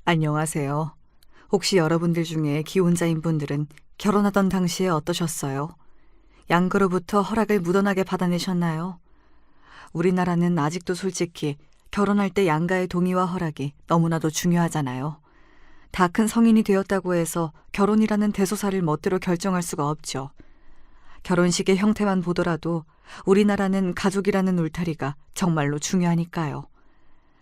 안녕하세요. 혹시 여러분들 중에 기혼자인 분들은 결혼하던 당시에 어떠셨어요? 양가로부터 허락을 무던하게 받아내셨나요? 우리나라는 아직도 솔직히 결혼할 때 양가의 동의와 허락이 너무나도 중요하잖아요. 다 큰 성인이 되었다고 해서 결혼이라는 대소사를 멋대로 결정할 수가 없죠. 결혼식의 형태만 보더라도 우리나라는 가족이라는 울타리가 정말로 중요하니까요.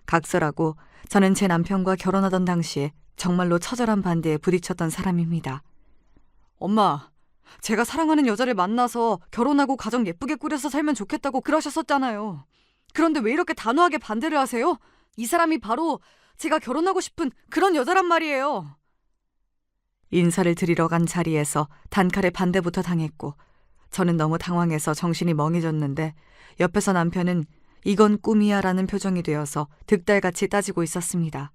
각설하고 저는 제 남편과 결혼하던 당시에 정말로 처절한 반대에 부딪혔던 사람입니다. 엄마, 제가 사랑하는 여자를 만나서 결혼하고 가정 예쁘게 꾸려서 살면 좋겠다고 그러셨었잖아요. 그런데 왜 이렇게 단호하게 반대를 하세요? 이 사람이 바로 제가 결혼하고 싶은 그런 여자란 말이에요. 인사를 드리러 간 자리에서 단칼에 반대부터 당했고 저는 너무 당황해서 정신이 멍해졌는데 옆에서 남편은 이건 꿈이야 라는 표정이 되어서 득달같이 따지고 있었습니다.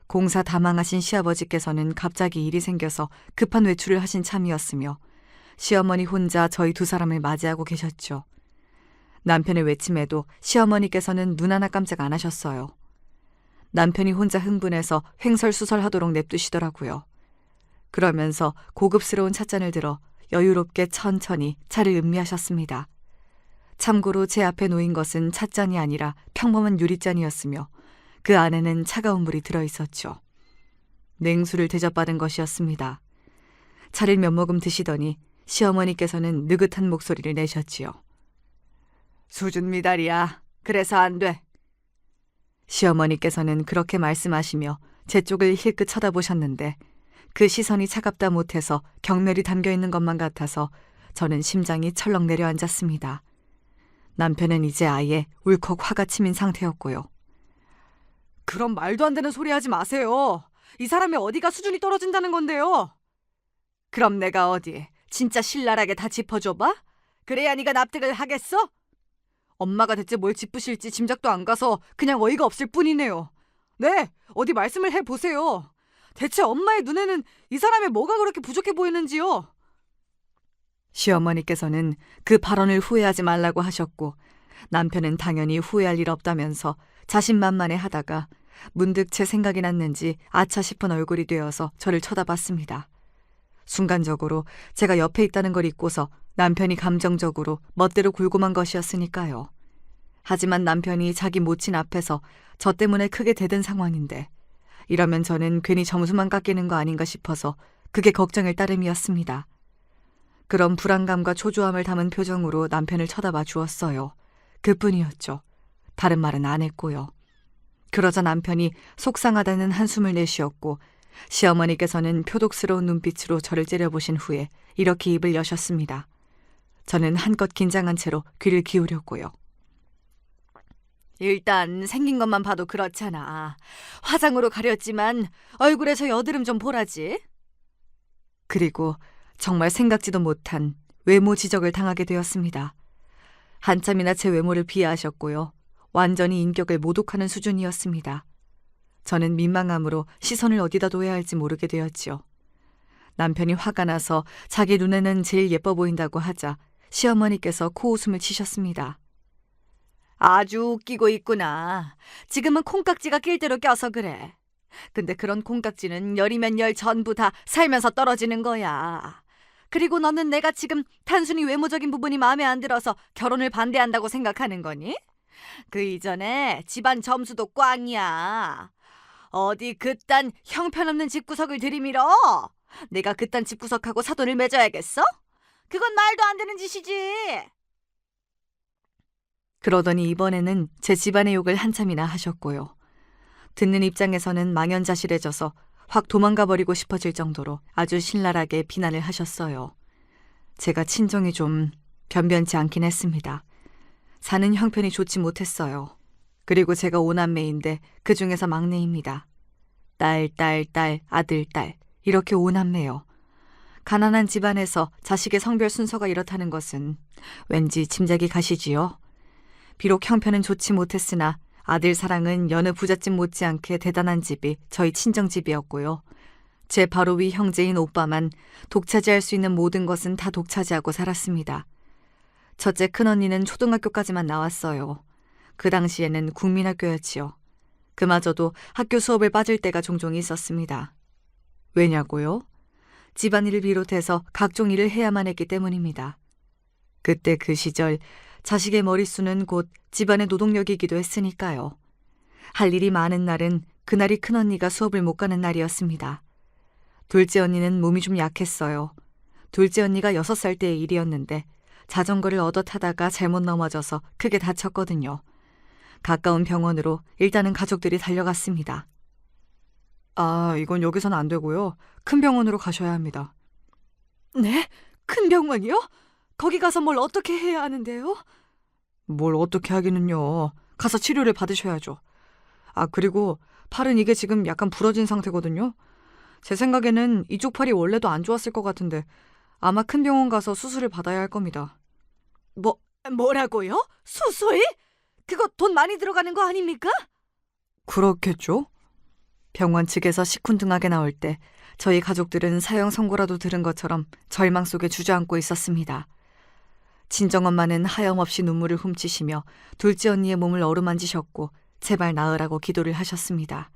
공사 다 망하신 시아버지께서는 갑자기 일이 생겨서 급한 외출을 하신 참이었으며 시어머니 혼자 저희 두 사람을 맞이하고 계셨죠. 남편의 외침에도 시어머니께서는 눈 하나 깜짝 안 하셨어요. 남편이 혼자 흥분해서 횡설수설하도록 냅두시더라고요. 그러면서 고급스러운 찻잔을 들어 여유롭게 천천히 차를 음미하셨습니다. 참고로 제 앞에 놓인 것은 찻잔이 아니라 평범한 유리잔이었으며 그 안에는 차가운 물이 들어있었죠. 냉수를 대접받은 것이었습니다. 차를 몇 모금 드시더니 시어머니께서는 느긋한 목소리를 내셨지요. 수준 미달이야. 그래서 안 돼. 시어머니께서는 그렇게 말씀하시며 제 쪽을 힐끗 쳐다보셨는데 그 시선이 차갑다 못해서 경멸이 담겨있는 것만 같아서 저는 심장이 철렁 내려앉았습니다. 남편은 이제 아예 울컥 화가 치민 상태였고요. 그럼 말도 안 되는 소리 하지 마세요. 이 사람이 어디가 수준이 떨어진다는 건데요. 그럼 내가 어디 진짜 신랄하게 다 짚어줘봐? 그래야 네가 납득을 하겠어? 엄마가 대체 뭘 짚으실지 짐작도 안 가서 그냥 어이가 없을 뿐이네요. 네, 어디 말씀을 해보세요. 대체 엄마의 눈에는 이 사람의 뭐가 그렇게 부족해 보이는지요? 시어머니께서는 그 발언을 후회하지 말라고 하셨고 남편은 당연히 후회할 일 없다면서 자신만만해 하다가 문득 제 생각이 났는지 아차 싶은 얼굴이 되어서 저를 쳐다봤습니다. 순간적으로 제가 옆에 있다는 걸 잊고서 남편이 감정적으로 멋대로 굴고만 것이었으니까요. 하지만 남편이 자기 모친 앞에서 저 때문에 크게 대든 상황인데 이러면 저는 괜히 점수만 깎이는 거 아닌가 싶어서 그게 걱정일 따름이었습니다. 그런 불안감과 초조함을 담은 표정으로 남편을 쳐다봐 주었어요. 그뿐이었죠. 다른 말은 안 했고요. 그러자 남편이 속상하다는 한숨을 내쉬었고 시어머니께서는 표독스러운 눈빛으로 저를 째려보신 후에 이렇게 입을 여셨습니다. 저는 한껏 긴장한 채로 귀를 기울였고요. 일단 생긴 것만 봐도 그렇잖아. 화장으로 가렸지만 얼굴에 저 여드름 좀 보라지. 그리고 정말 생각지도 못한 외모 지적을 당하게 되었습니다. 한참이나 제 외모를 비하하셨고요. 완전히 인격을 모독하는 수준이었습니다. 저는 민망함으로 시선을 어디다 둬야 할지 모르게 되었지요. 남편이 화가 나서 자기 눈에는 제일 예뻐 보인다고 하자 시어머니께서 코웃음을 치셨습니다. 아주 웃기고 있구나. 지금은 콩깍지가 낄 대로 껴서 그래. 근데 그런 콩깍지는 열이면 열 전부 다 살면서 떨어지는 거야. 그리고 너는 내가 지금 단순히 외모적인 부분이 마음에 안 들어서 결혼을 반대한다고 생각하는 거니? 그 이전에 집안 점수도 꽝이야. 어디 그딴 형편없는 집구석을 들이밀어? 내가 그딴 집구석하고 사돈을 맺어야겠어? 그건 말도 안 되는 짓이지. 그러더니 이번에는 제 집안의 욕을 한참이나 하셨고요. 듣는 입장에서는 망연자실해져서 확 도망가 버리고 싶어질 정도로 아주 신랄하게 비난을 하셨어요. 제가 친정이 좀 변변치 않긴 했습니다. 사는 형편이 좋지 못했어요. 그리고 제가 오남매인데 그 중에서 막내입니다. 딸, 아들, 딸 이렇게 오남매요. 가난한 집안에서 자식의 성별 순서가 이렇다는 것은 왠지 짐작이 가시지요. 비록 형편은 좋지 못했으나 아들 사랑은 여느 부잣집 못지않게 대단한 집이 저희 친정집이었고요. 제 바로 위 형제인 오빠만 독차지할 수 있는 모든 것은 다 독차지하고 살았습니다. 첫째 큰언니는 초등학교까지만 나왔어요. 그 당시에는 국민학교였지요. 그마저도 학교 수업을 빠질 때가 종종 있었습니다. 왜냐고요? 집안일을 비롯해서 각종 일을 해야만 했기 때문입니다. 그때 그 시절 자식의 머릿수는 곧 집안의 노동력이기도 했으니까요. 할 일이 많은 날은 그날이 큰언니가 수업을 못 가는 날이었습니다. 둘째 언니는 몸이 좀 약했어요. 둘째 언니가 6살 때의 일이었는데 자전거를 얻어 타다가 잘못 넘어져서 크게 다쳤거든요. 가까운 병원으로 일단은 가족들이 달려갔습니다. 아, 이건 여기서는 안 되고요. 큰 병원으로 가셔야 합니다. 네? 큰 병원이요? 거기 가서 뭘 어떻게 해야 하는데요? 뭘 어떻게 하기는요. 가서 치료를 받으셔야죠. 아, 그리고 팔은 이게 지금 약간 부러진 상태거든요. 제 생각에는 이쪽 팔이 원래도 안 좋았을 것 같은데 아마 큰 병원 가서 수술을 받아야 할 겁니다. 뭐라고요? 수술? 그거 돈 많이 들어가는 거 아닙니까? 그렇겠죠. 병원 측에서 시큰둥하게 나올 때 저희 가족들은 사형 선고라도 들은 것처럼 절망 속에 주저앉고 있었습니다. 친정엄마는 하염없이 눈물을 훔치시며 둘째 언니의 몸을 어루만지셨고 제발 나으라고 기도를 하셨습니다.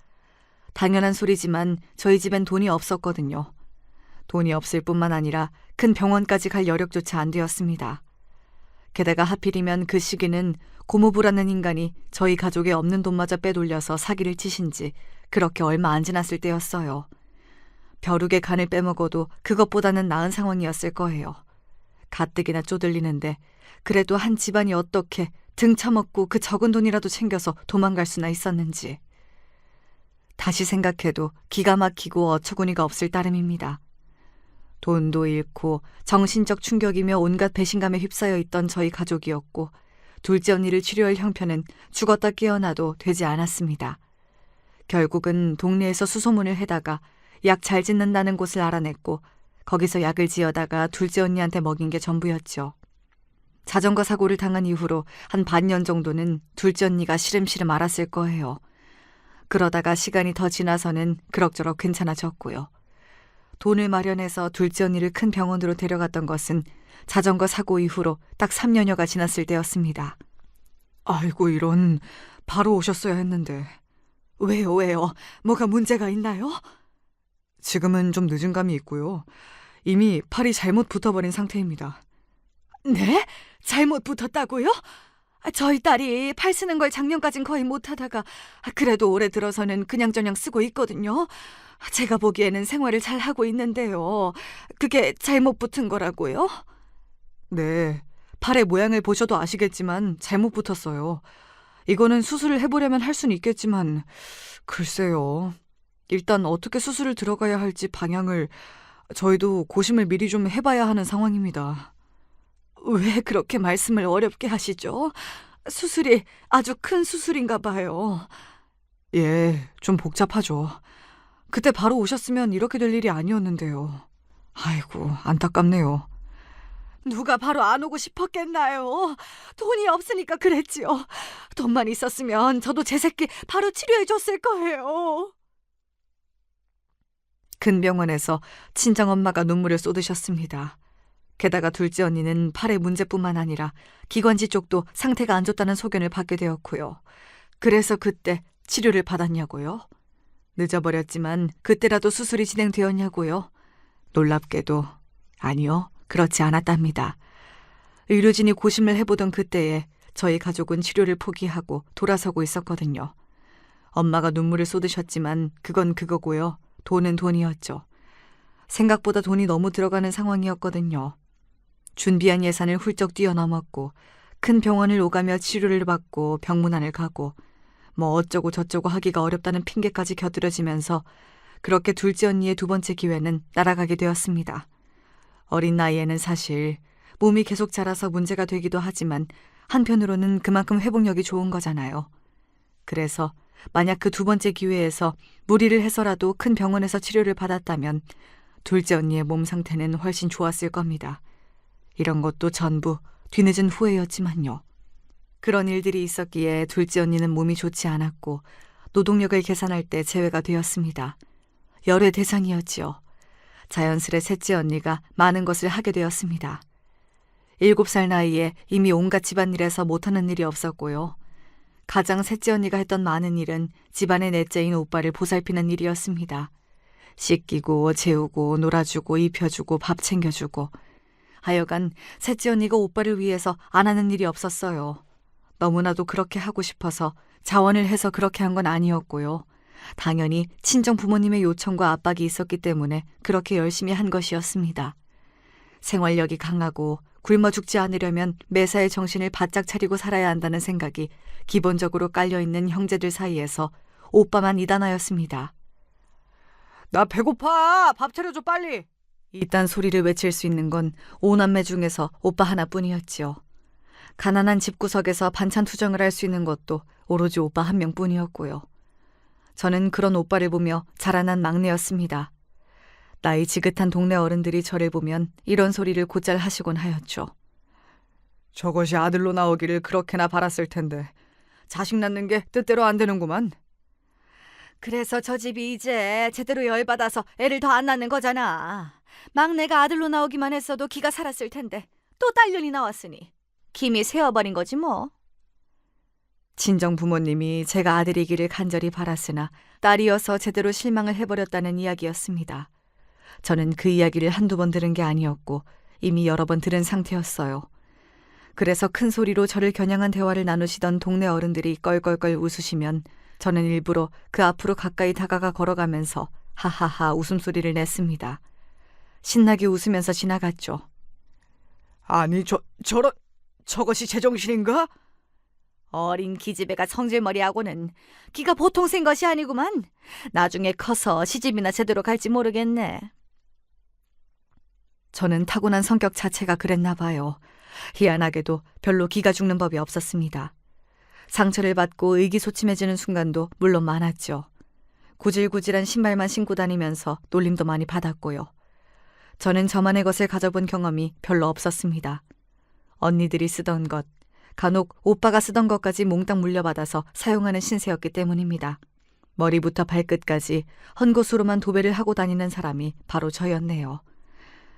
당연한 소리지만 저희 집엔 돈이 없었거든요. 돈이 없을 뿐만 아니라 큰 병원까지 갈 여력조차 안 되었습니다. 게다가 하필이면 그 시기는 고모부라는 인간이 저희 가족에 없는 돈마저 빼돌려서 사기를 치신 지 그렇게 얼마 안 지났을 때였어요. 벼룩의 간을 빼먹어도 그것보다는 나은 상황이었을 거예요. 가뜩이나 쪼들리는데 그래도 한 집안이 어떻게 등쳐먹고 그 적은 돈이라도 챙겨서 도망갈 수나 있었는지. 다시 생각해도 기가 막히고 어처구니가 없을 따름입니다. 돈도 잃고 정신적 충격이며 온갖 배신감에 휩싸여 있던 저희 가족이었고 둘째 언니를 치료할 형편은 죽었다 깨어나도 되지 않았습니다. 결국은 동네에서 수소문을 해다가 약 잘 짓는다는 곳을 알아냈고 거기서 약을 지어다가 둘째 언니한테 먹인 게 전부였죠. 자전거 사고를 당한 이후로 한 반년 정도는 둘째 언니가 시름시름 앓았을 거예요. 그러다가 시간이 더 지나서는 그럭저럭 괜찮아졌고요. 돈을 마련해서 둘째 언니를 큰 병원으로 데려갔던 것은 자전거 사고 이후로 딱 3년여가 지났을 때였습니다. 아이고 이런, 바로 오셨어야 했는데. 왜요? 뭐가 문제가 있나요? 지금은 좀 늦은 감이 있고요. 이미 팔이 잘못 붙어버린 상태입니다. 네? 잘못 붙었다고요? 저희 딸이 팔 쓰는 걸 작년까진 거의 못하다가 그래도 올해 들어서는 그냥저냥 쓰고 있거든요. 제가 보기에는 생활을 잘 하고 있는데요. 그게 잘못 붙은 거라고요? 네, 팔의 모양을 보셔도 아시겠지만 잘못 붙었어요. 이거는 수술을 해보려면 할 수는 있겠지만 글쎄요. 일단 어떻게 수술을 들어가야 할지 방향을 저희도 고심을 미리 좀 해봐야 하는 상황입니다. 왜 그렇게 말씀을 어렵게 하시죠? 수술이 아주 큰 수술인가 봐요. 예, 좀 복잡하죠. 그때 바로 오셨으면 이렇게 될 일이 아니었는데요. 아이고, 안타깝네요. 누가 바로 안 오고 싶었겠나요? 돈이 없으니까 그랬지요. 돈만 있었으면 저도 제 새끼 바로 치료해줬을 거예요. 큰 병원에서 친정엄마가 눈물을 쏟으셨습니다. 게다가 둘째 언니는 팔의 문제뿐만 아니라 기관지 쪽도 상태가 안 좋다는 소견을 받게 되었고요. 그래서 그때 치료를 받았냐고요? 늦어버렸지만 그때라도 수술이 진행되었냐고요? 놀랍게도 아니요, 그렇지 않았답니다. 의료진이 고심을 해보던 그때에 저희 가족은 치료를 포기하고 돌아서고 있었거든요. 엄마가 눈물을 쏟으셨지만 그건 그거고요. 돈은 돈이었죠. 생각보다 돈이 너무 들어가는 상황이었거든요. 준비한 예산을 훌쩍 뛰어넘었고 큰 병원을 오가며 치료를 받고 병문안을 가고 뭐 어쩌고 저쩌고 하기가 어렵다는 핑계까지 곁들여지면서 그렇게 둘째 언니의 두 번째 기회는 날아가게 되었습니다. 어린 나이에는 사실 몸이 계속 자라서 문제가 되기도 하지만 한편으로는 그만큼 회복력이 좋은 거잖아요. 그래서 만약 그 두 번째 기회에서 무리를 해서라도 큰 병원에서 치료를 받았다면 둘째 언니의 몸 상태는 훨씬 좋았을 겁니다. 이런 것도 전부 뒤늦은 후회였지만요. 그런 일들이 있었기에 둘째 언니는 몸이 좋지 않았고 노동력을 계산할 때 제외가 되었습니다. 열애 대상이었지요. 자연스레 셋째 언니가 많은 것을 하게 되었습니다. 7살 나이에 이미 온갖 집안일에서 못하는 일이 없었고요. 가장 셋째 언니가 했던 많은 일은 집안의 넷째인 오빠를 보살피는 일이었습니다. 씻기고 재우고 놀아주고 입혀주고 밥 챙겨주고. 하여간 셋째 언니가 오빠를 위해서 안 하는 일이 없었어요. 너무나도 그렇게 하고 싶어서 자원을 해서 그렇게 한 건 아니었고요. 당연히 친정 부모님의 요청과 압박이 있었기 때문에 그렇게 열심히 한 것이었습니다. 생활력이 강하고 굶어 죽지 않으려면 매사에 정신을 바짝 차리고 살아야 한다는 생각이 기본적으로 깔려있는 형제들 사이에서 오빠만 이단하였습니다. 나 배고파! 밥 차려줘 빨리! 이딴 소리를 외칠 수 있는 건 오남매 중에서 오빠 하나뿐이었지요. 가난한 집구석에서 반찬 투정을 할 수 있는 것도 오로지 오빠 한 명뿐이었고요. 저는 그런 오빠를 보며 자라난 막내였습니다. 나이 지긋한 동네 어른들이 저를 보면 이런 소리를 곧잘 하시곤 하였죠. 저것이 아들로 나오기를 그렇게나 바랐을 텐데 자식 낳는 게 뜻대로 안 되는구만. 그래서 저 집이 이제 제대로 열받아서 애를 더 안 낳는 거잖아. 막내가 아들로 나오기만 했어도 기가 살았을 텐데 또 딸년이 나왔으니 김이 새어버린 거지 뭐. 친정 부모님이 제가 아들이기를 간절히 바랐으나 딸이어서 제대로 실망을 해버렸다는 이야기였습니다. 저는 그 이야기를 한두 번 들은 게 아니었고 이미 여러 번 들은 상태였어요. 그래서 큰 소리로 저를 겨냥한 대화를 나누시던 동네 어른들이 껄껄껄 웃으시면 저는 일부러 그 앞으로 가까이 다가가 걸어가면서 하하하 웃음소리를 냈습니다. 신나게 웃으면서 지나갔죠. 아니 저것이 제정신인가? 어린 기집애가 성질머리하고는 기가 보통 센 것이 아니구만. 나중에 커서 시집이나 제대로 갈지 모르겠네. 저는 타고난 성격 자체가 그랬나 봐요. 희한하게도 별로 기가 죽는 법이 없었습니다. 상처를 받고 의기소침해지는 순간도 물론 많았죠. 구질구질한 신발만 신고 다니면서 놀림도 많이 받았고요. 저는 저만의 것을 가져본 경험이 별로 없었습니다. 언니들이 쓰던 것, 간혹 오빠가 쓰던 것까지 몽땅 물려받아서 사용하는 신세였기 때문입니다. 머리부터 발끝까지 헌것으로만 도배를 하고 다니는 사람이 바로 저였네요.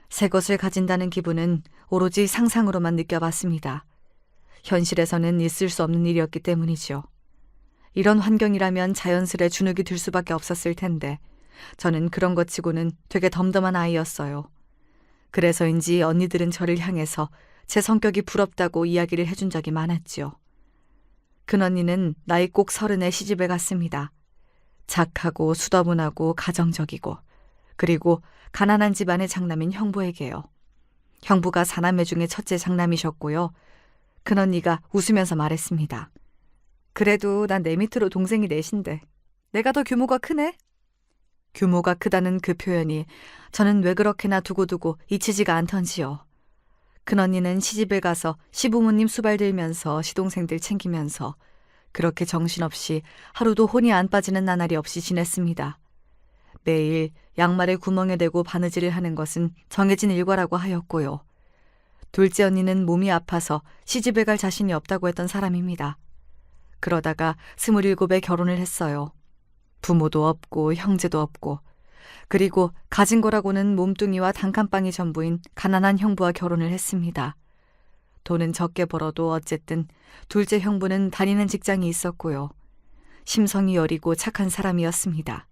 새 것을 가진다는 기분은 오로지 상상으로만 느껴봤습니다. 현실에서는 있을 수 없는 일이었기 때문이죠. 이런 환경이라면 자연스레 주눅이 들 수밖에 없었을 텐데 저는 그런 것 치고는 되게 덤덤한 아이였어요. 그래서인지 언니들은 저를 향해서 제 성격이 부럽다고 이야기를 해준 적이 많았지요. 큰언니는 나이 꼭 30에 시집을 갔습니다. 착하고 수더분하고 가정적이고 그리고 가난한 집안의 장남인 형부에게요. 형부가 4남매 중에 첫째 장남이셨고요. 큰언니가 웃으면서 말했습니다. 그래도 난 내 밑으로 동생이 넷인데 내가 더 규모가 크네? 규모가 크다는 그 표현이 저는 왜 그렇게나 두고두고 잊히지가 않던지요. 큰언니는 시집을 가서 시부모님 수발 들면서 시동생들 챙기면서 그렇게 정신없이 하루도 혼이 안 빠지는 나날이 없이 지냈습니다. 매일 양말에 구멍에 대고 바느질을 하는 것은 정해진 일과라고 하였고요. 둘째 언니는 몸이 아파서 시집을 갈 자신이 없다고 했던 사람입니다. 그러다가 27에 결혼을 했어요. 부모도 없고 형제도 없고 그리고 가진 거라고는 몸뚱이와 단칸방이 전부인 가난한 형부와 결혼을 했습니다. 돈은 적게 벌어도 어쨌든 둘째 형부는 다니는 직장이 있었고요. 심성이 여리고 착한 사람이었습니다.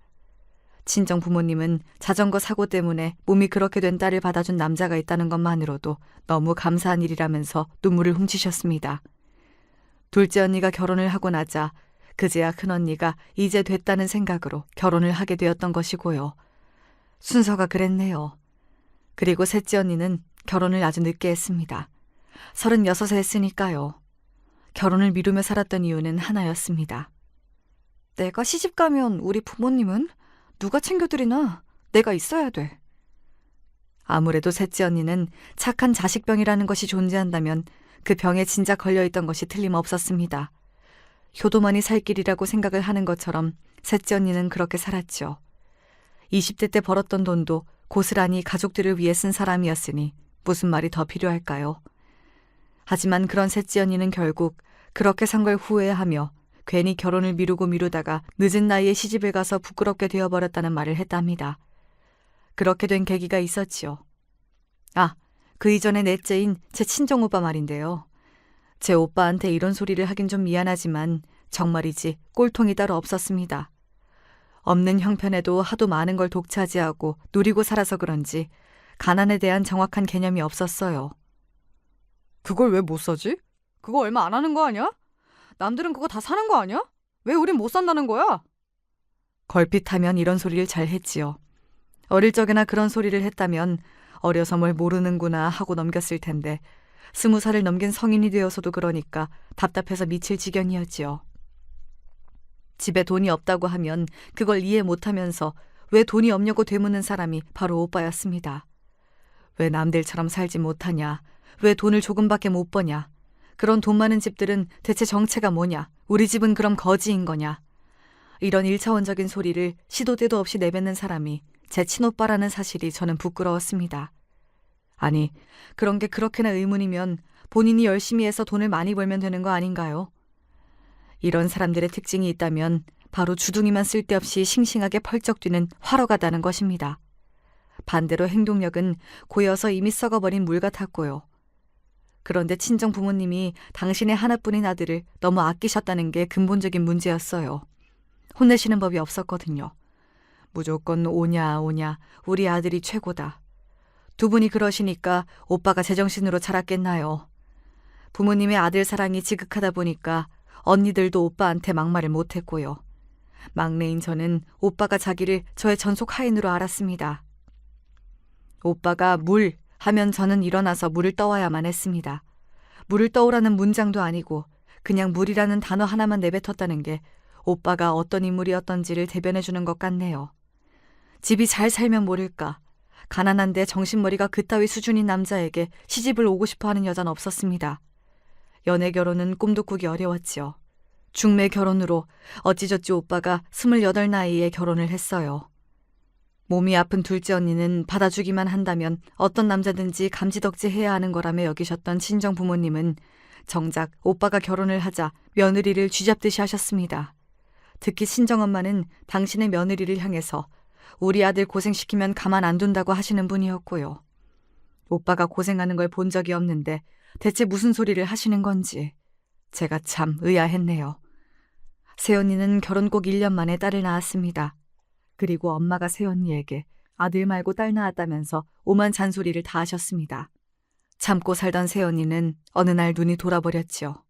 친정 부모님은 자전거 사고 때문에 몸이 그렇게 된 딸을 받아준 남자가 있다는 것만으로도 너무 감사한 일이라면서 눈물을 훔치셨습니다. 둘째 언니가 결혼을 하고 나자 그제야 큰언니가 이제 됐다는 생각으로 결혼을 하게 되었던 것이고요. 순서가 그랬네요. 그리고 셋째 언니는 결혼을 아주 늦게 했습니다. 36에 했으니까요. 결혼을 미루며 살았던 이유는 하나였습니다. 내가 시집가면 우리 부모님은 누가 챙겨드리나? 내가 있어야 돼. 아무래도 셋째 언니는 착한 자식병이라는 것이 존재한다면 그 병에 진짜 걸려있던 것이 틀림없었습니다. 효도만이 살 길이라고 생각을 하는 것처럼 셋째 언니는 그렇게 살았죠. 20대 때 벌었던 돈도 고스란히 가족들을 위해 쓴 사람이었으니 무슨 말이 더 필요할까요? 하지만 그런 셋째 언니는 결국 그렇게 산 걸 후회하며 괜히 결혼을 미루다가 늦은 나이에 시집을 가서 부끄럽게 되어버렸다는 말을 했답니다. 그렇게 된 계기가 있었지요. 그 이전에 넷째인 제 친정오빠 말인데요. 제 오빠한테 이런 소리를 하긴 좀 미안하지만 정말이지 꼴통이 따로 없었습니다. 없는 형편에도 하도 많은 걸 독차지하고 누리고 살아서 그런지 가난에 대한 정확한 개념이 없었어요. 그걸 왜 못 사지? 그거 얼마 안 하는 거 아니야? 남들은 그거 다 사는 거 아니야? 왜 우린 못 산다는 거야? 걸핏하면 이런 소리를 잘 했지요. 어릴 적에나 그런 소리를 했다면 어려서 뭘 모르는구나 하고 넘겼을 텐데 20살을 넘긴 성인이 되어서도 그러니까 답답해서 미칠 지경이었지요. 집에 돈이 없다고 하면 그걸 이해 못하면서 왜 돈이 없냐고 되묻는 사람이 바로 오빠였습니다. 왜 남들처럼 살지 못하냐? 왜 돈을 조금밖에 못 버냐? 그런 돈 많은 집들은 대체 정체가 뭐냐? 우리 집은 그럼 거지인 거냐? 이런 1차원적인 소리를 시도 때도 없이 내뱉는 사람이 제 친오빠라는 사실이 저는 부끄러웠습니다. 아니, 그런 게 그렇게나 의문이면 본인이 열심히 해서 돈을 많이 벌면 되는 거 아닌가요? 이런 사람들의 특징이 있다면 바로 주둥이만 쓸데없이 싱싱하게 펄쩍 뛰는 화로가다는 것입니다. 반대로 행동력은 고여서 이미 썩어버린 물 같았고요. 그런데 친정 부모님이 당신의 하나뿐인 아들을 너무 아끼셨다는 게 근본적인 문제였어요. 혼내시는 법이 없었거든요. 무조건 오냐 우리 아들이 최고다. 두 분이 그러시니까 오빠가 제정신으로 자랐겠나요. 부모님의 아들 사랑이 지극하다 보니까 언니들도 오빠한테 막말을 못했고요. 막내인 저는 오빠가 자기를 저의 전속 하인으로 알았습니다. 오빠가 물 하면 저는 일어나서 물을 떠와야만 했습니다. 물을 떠오라는 문장도 아니고 그냥 물이라는 단어 하나만 내뱉었다는 게 오빠가 어떤 인물이었던지를 대변해주는 것 같네요. 집이 잘 살면 모를까. 가난한데 정신머리가 그따위 수준인 남자에게 시집을 오고 싶어하는 여자는 없었습니다. 연애 결혼은 꿈도 꾸기 어려웠지요. 중매 결혼으로 어찌저찌 오빠가 28 나이에 결혼을 했어요. 몸이 아픈 둘째 언니는 받아주기만 한다면 어떤 남자든지 감지덕지해야 하는 거라며 여기셨던 친정 부모님은 정작 오빠가 결혼을 하자 며느리를 쥐잡듯이 하셨습니다. 특히 친정엄마는 당신의 며느리를 향해서 우리 아들 고생시키면 가만 안 둔다고 하시는 분이었고요. 오빠가 고생하는 걸 본 적이 없는데 대체 무슨 소리를 하시는 건지 제가 참 의아했네요. 새언니는 결혼 꼭 1년 만에 딸을 낳았습니다. 그리고 엄마가 새언니에게 아들 말고 딸 낳았다면서 오만 잔소리를 다 하셨습니다. 참고 살던 새언니는 어느 날 눈이 돌아버렸지요.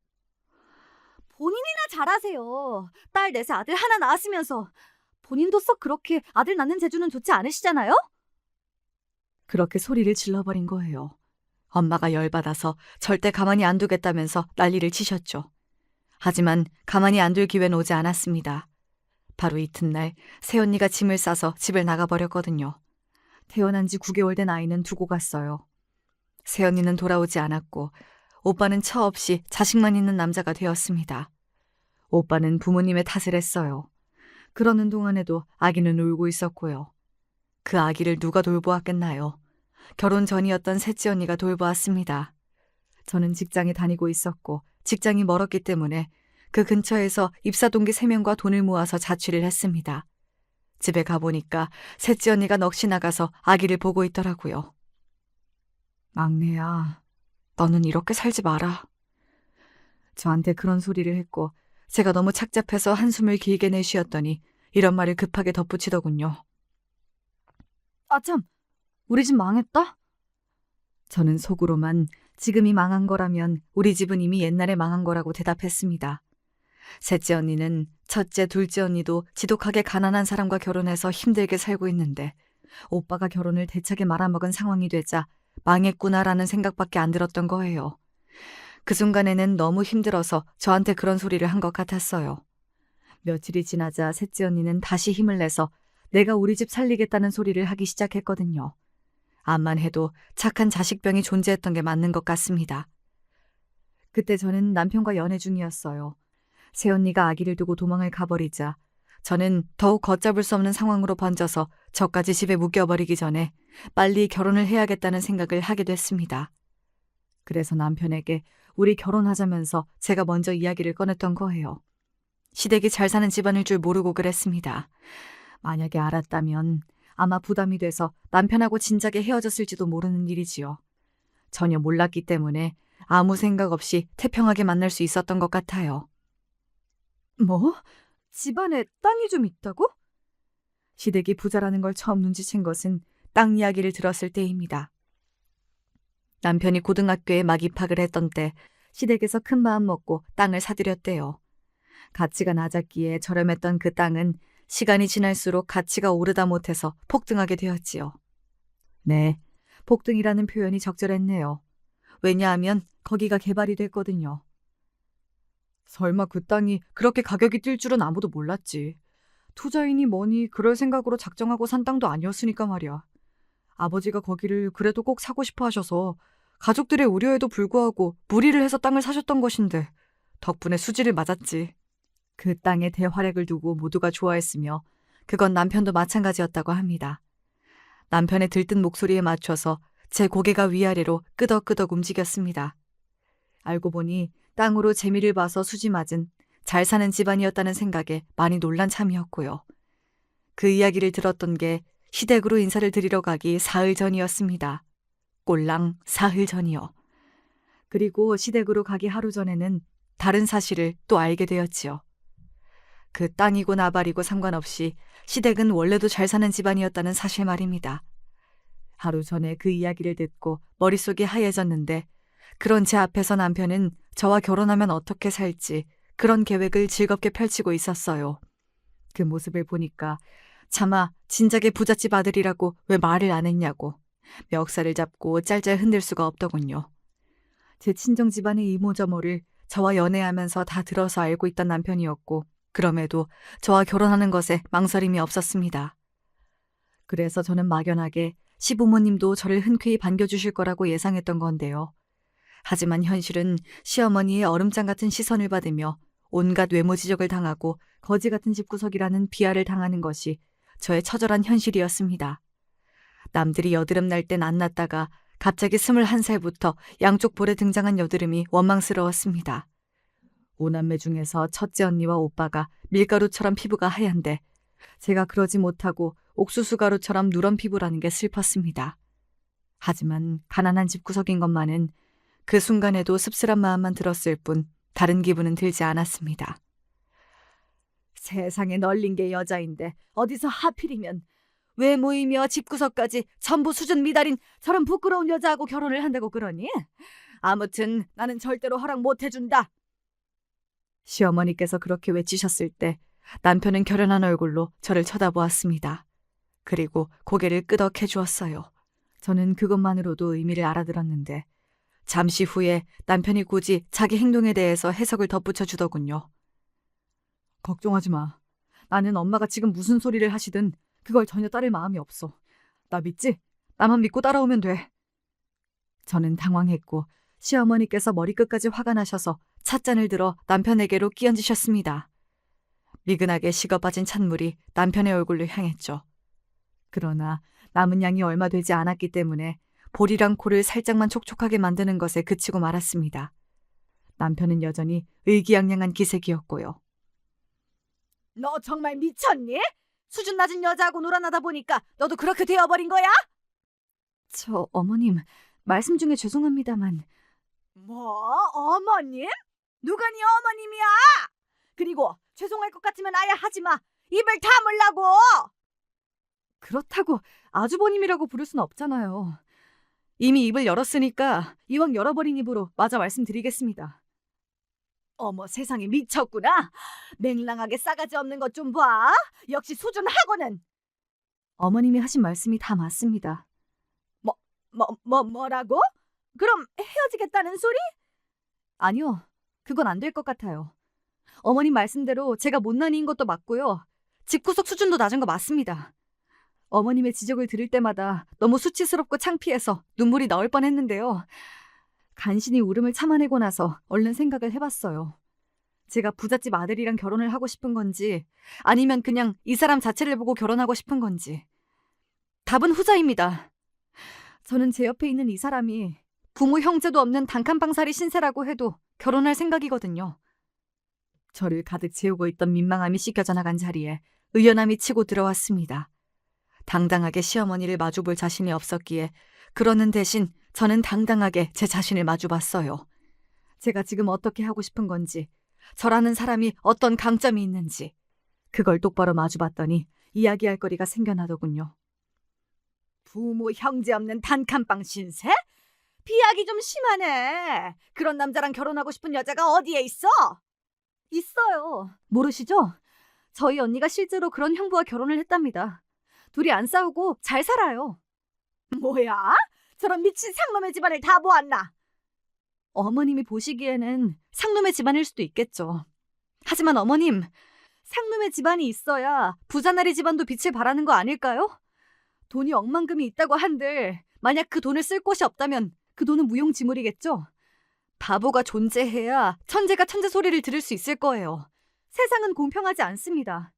본인이나 잘하세요. 딸 넷에 아들 하나 낳았으면서 본인도 썩 그렇게 아들 낳는 재주는 좋지 않으시잖아요? 그렇게 소리를 질러버린 거예요. 엄마가 열받아서 절대 가만히 안 두겠다면서 난리를 치셨죠. 하지만 가만히 안 둘 기회는 오지 않았습니다. 바로 이튿날 새언니가 짐을 싸서 집을 나가버렸거든요. 태어난 지 9개월 된 아이는 두고 갔어요. 새언니는 돌아오지 않았고 오빠는 처 없이 자식만 있는 남자가 되었습니다. 오빠는 부모님의 탓을 했어요. 그러는 동안에도 아기는 울고 있었고요. 그 아기를 누가 돌보았겠나요? 결혼 전이었던 셋째 언니가 돌보았습니다. 저는 직장에 다니고 있었고 직장이 멀었기 때문에 그 근처에서 입사동기 3명과 돈을 모아서 자취를 했습니다. 집에 가보니까 셋째 언니가 넋이 나가서 아기를 보고 있더라고요. 막내야, 너는 이렇게 살지 마라. 저한테 그런 소리를 했고 제가 너무 착잡해서 한숨을 길게 내쉬었더니 이런 말을 급하게 덧붙이더군요. 아참, 우리 집 망했다? 저는 속으로만 지금이 망한 거라면 우리 집은 이미 옛날에 망한 거라고 대답했습니다. 셋째 언니는 첫째, 둘째 언니도 지독하게 가난한 사람과 결혼해서 힘들게 살고 있는데 오빠가 결혼을 대차게 말아먹은 상황이 되자 망했구나라는 생각밖에 안 들었던 거예요. 그 순간에는 너무 힘들어서 저한테 그런 소리를 한 것 같았어요. 며칠이 지나자 셋째 언니는 다시 힘을 내서 내가 우리 집 살리겠다는 소리를 하기 시작했거든요. 암만 해도 착한 자식병이 존재했던 게 맞는 것 같습니다. 그때 저는 남편과 연애 중이었어요. 새언니가 아기를 두고 도망을 가버리자 저는 더욱 걷잡을 수 없는 상황으로 번져서 저까지 집에 묶여버리기 전에 빨리 결혼을 해야겠다는 생각을 하게 됐습니다. 그래서 남편에게 우리 결혼하자면서 제가 먼저 이야기를 꺼냈던 거예요. 시댁이 잘 사는 집안일 줄 모르고 그랬습니다. 만약에 알았다면 아마 부담이 돼서 남편하고 진작에 헤어졌을지도 모르는 일이지요. 전혀 몰랐기 때문에 아무 생각 없이 태평하게 만날 수 있었던 것 같아요. 뭐? 집안에 땅이 좀 있다고? 시댁이 부자라는 걸 처음 눈치챈 것은 땅 이야기를 들었을 때입니다. 남편이 고등학교에 막 입학을 했던 때 시댁에서 큰 마음 먹고 땅을 사들였대요. 가치가 낮았기에 저렴했던 그 땅은 시간이 지날수록 가치가 오르다 못해서 폭등하게 되었지요. 네, 폭등이라는 표현이 적절했네요. 왜냐하면 거기가 개발이 됐거든요. 설마 그 땅이 그렇게 가격이 뛸 줄은 아무도 몰랐지. 투자인이 뭐니 그럴 생각으로 작정하고 산 땅도 아니었으니까 말이야. 아버지가 거기를 그래도 꼭 사고 싶어 하셔서 가족들의 우려에도 불구하고 무리를 해서 땅을 사셨던 것인데 덕분에 수지를 맞았지. 그 땅의 대활약을 두고 모두가 좋아했으며 그건 남편도 마찬가지였다고 합니다. 남편의 들뜬 목소리에 맞춰서 제 고개가 위아래로 끄덕끄덕 움직였습니다. 알고 보니 땅으로 재미를 봐서 수지 맞은 잘 사는 집안이었다는 생각에 많이 놀란 참이었고요. 그 이야기를 들었던 게 시댁으로 인사를 드리러 가기 사흘 전이었습니다. 꼴랑 사흘 전이요. 그리고 시댁으로 가기 하루 전에는 다른 사실을 또 알게 되었지요. 그 땅이고 나발이고 상관없이 시댁은 원래도 잘 사는 집안이었다는 사실 말입니다. 하루 전에 그 이야기를 듣고 머릿속이 하얘졌는데 그런 제 앞에서 남편은 저와 결혼하면 어떻게 살지 그런 계획을 즐겁게 펼치고 있었어요. 그 모습을 보니까 차마 진작에 부잣집 아들이라고 왜 말을 안 했냐고 멱살을 잡고 짤짤 흔들 수가 없더군요. 제 친정 집안의 이모저모를 저와 연애하면서 다 들어서 알고 있던 남편이었고 그럼에도 저와 결혼하는 것에 망설임이 없었습니다. 그래서 저는 막연하게 시부모님도 저를 흔쾌히 반겨주실 거라고 예상했던 건데요. 하지만 현실은 시어머니의 얼음장 같은 시선을 받으며 온갖 외모 지적을 당하고 거지 같은 집구석이라는 비하를 당하는 것이 저의 처절한 현실이었습니다. 남들이 여드름 날 땐 안 났다가 갑자기 21살부터 양쪽 볼에 등장한 여드름이 원망스러웠습니다. 오남매 중에서 첫째 언니와 오빠가 밀가루처럼 피부가 하얀데 제가 그러지 못하고 옥수수가루처럼 누런 피부라는 게 슬펐습니다. 하지만 가난한 집구석인 것만은 그 순간에도 씁쓸한 마음만 들었을 뿐 다른 기분은 들지 않았습니다. 세상에 널린 게 여자인데 어디서 하필이면 외모이며 집구석까지 전부 수준 미달인 저런 부끄러운 여자하고 결혼을 한다고 그러니? 아무튼 나는 절대로 허락 못 해준다. 시어머니께서 그렇게 외치셨을 때 남편은 결연한 얼굴로 저를 쳐다보았습니다. 그리고 고개를 끄덕해 주었어요. 저는 그것만으로도 의미를 알아들었는데 잠시 후에 남편이 굳이 자기 행동에 대해서 해석을 덧붙여 주더군요. 걱정하지 마. 나는 엄마가 지금 무슨 소리를 하시든 그걸 전혀 따를 마음이 없어. 나 믿지? 나만 믿고 따라오면 돼. 저는 당황했고 시어머니께서 머리끝까지 화가 나셔서 찻잔을 들어 남편에게로 끼얹으셨습니다. 미근하게 식어빠진 찬물이 남편의 얼굴로 향했죠. 그러나 남은 양이 얼마 되지 않았기 때문에 볼이랑 코를 살짝만 촉촉하게 만드는 것에 그치고 말았습니다. 남편은 여전히 의기양양한 기색이었고요. 너 정말 미쳤니? 수준 낮은 여자하고 놀아나다 보니까 너도 그렇게 되어버린 거야? 저 어머님, 말씀 중에 죄송합니다만. 뭐? 어머님? 누가 네 어머님이야? 그리고 죄송할 것 같으면 아예 하지 마. 입을 다물라고. 그렇다고 아주버님이라고 부를 순 없잖아요. 이미 입을 열었으니까 이왕 열어버린 입으로 마저 말씀드리겠습니다. 어머 세상에 미쳤구나. 맹랑하게 싸가지 없는 것 좀 봐. 역시 수준하고는. 어머님이 하신 말씀이 다 맞습니다. 뭐라고? 그럼 헤어지겠다는 소리? 아니요. 그건 안 될 것 같아요. 어머님 말씀대로 제가 못난이인 것도 맞고요. 집구석 수준도 낮은 거 맞습니다. 어머님의 지적을 들을 때마다 너무 수치스럽고 창피해서 눈물이 나올 뻔했는데요. 간신히 울음을 참아내고 나서 얼른 생각을 해봤어요. 제가 부잣집 아들이랑 결혼을 하고 싶은 건지 아니면 그냥 이 사람 자체를 보고 결혼하고 싶은 건지. 답은 후자입니다. 저는 제 옆에 있는 이 사람이 부모 형제도 없는 단칸방살이 신세라고 해도 결혼할 생각이거든요. 저를 가득 채우고 있던 민망함이 씻겨져 나간 자리에 의연함이 치고 들어왔습니다. 당당하게 시어머니를 마주볼 자신이 없었기에 그러는 대신 저는 당당하게 제 자신을 마주봤어요. 제가 지금 어떻게 하고 싶은 건지, 저라는 사람이 어떤 강점이 있는지. 그걸 똑바로 마주봤더니 이야기할 거리가 생겨나더군요. 부모 형제 없는 단칸방 신세? 비약이 좀 심하네. 그런 남자랑 결혼하고 싶은 여자가 어디에 있어? 있어요. 모르시죠? 저희 언니가 실제로 그런 형부와 결혼을 했답니다. 둘이 안 싸우고 잘 살아요. 뭐야? 저런 미친 상놈의 집안을 다 보았나? 어머님이 보시기에는 상놈의 집안일 수도 있겠죠. 하지만 어머님, 상놈의 집안이 있어야 부자나리 집안도 빛을 발하는 거 아닐까요? 돈이 억만금이 있다고 한들 만약 그 돈을 쓸 곳이 없다면 그 돈은 무용지물이겠죠. 바보가 존재해야 천재가 천재 소리를 들을 수 있을 거예요. 세상은 공평하지 않습니다.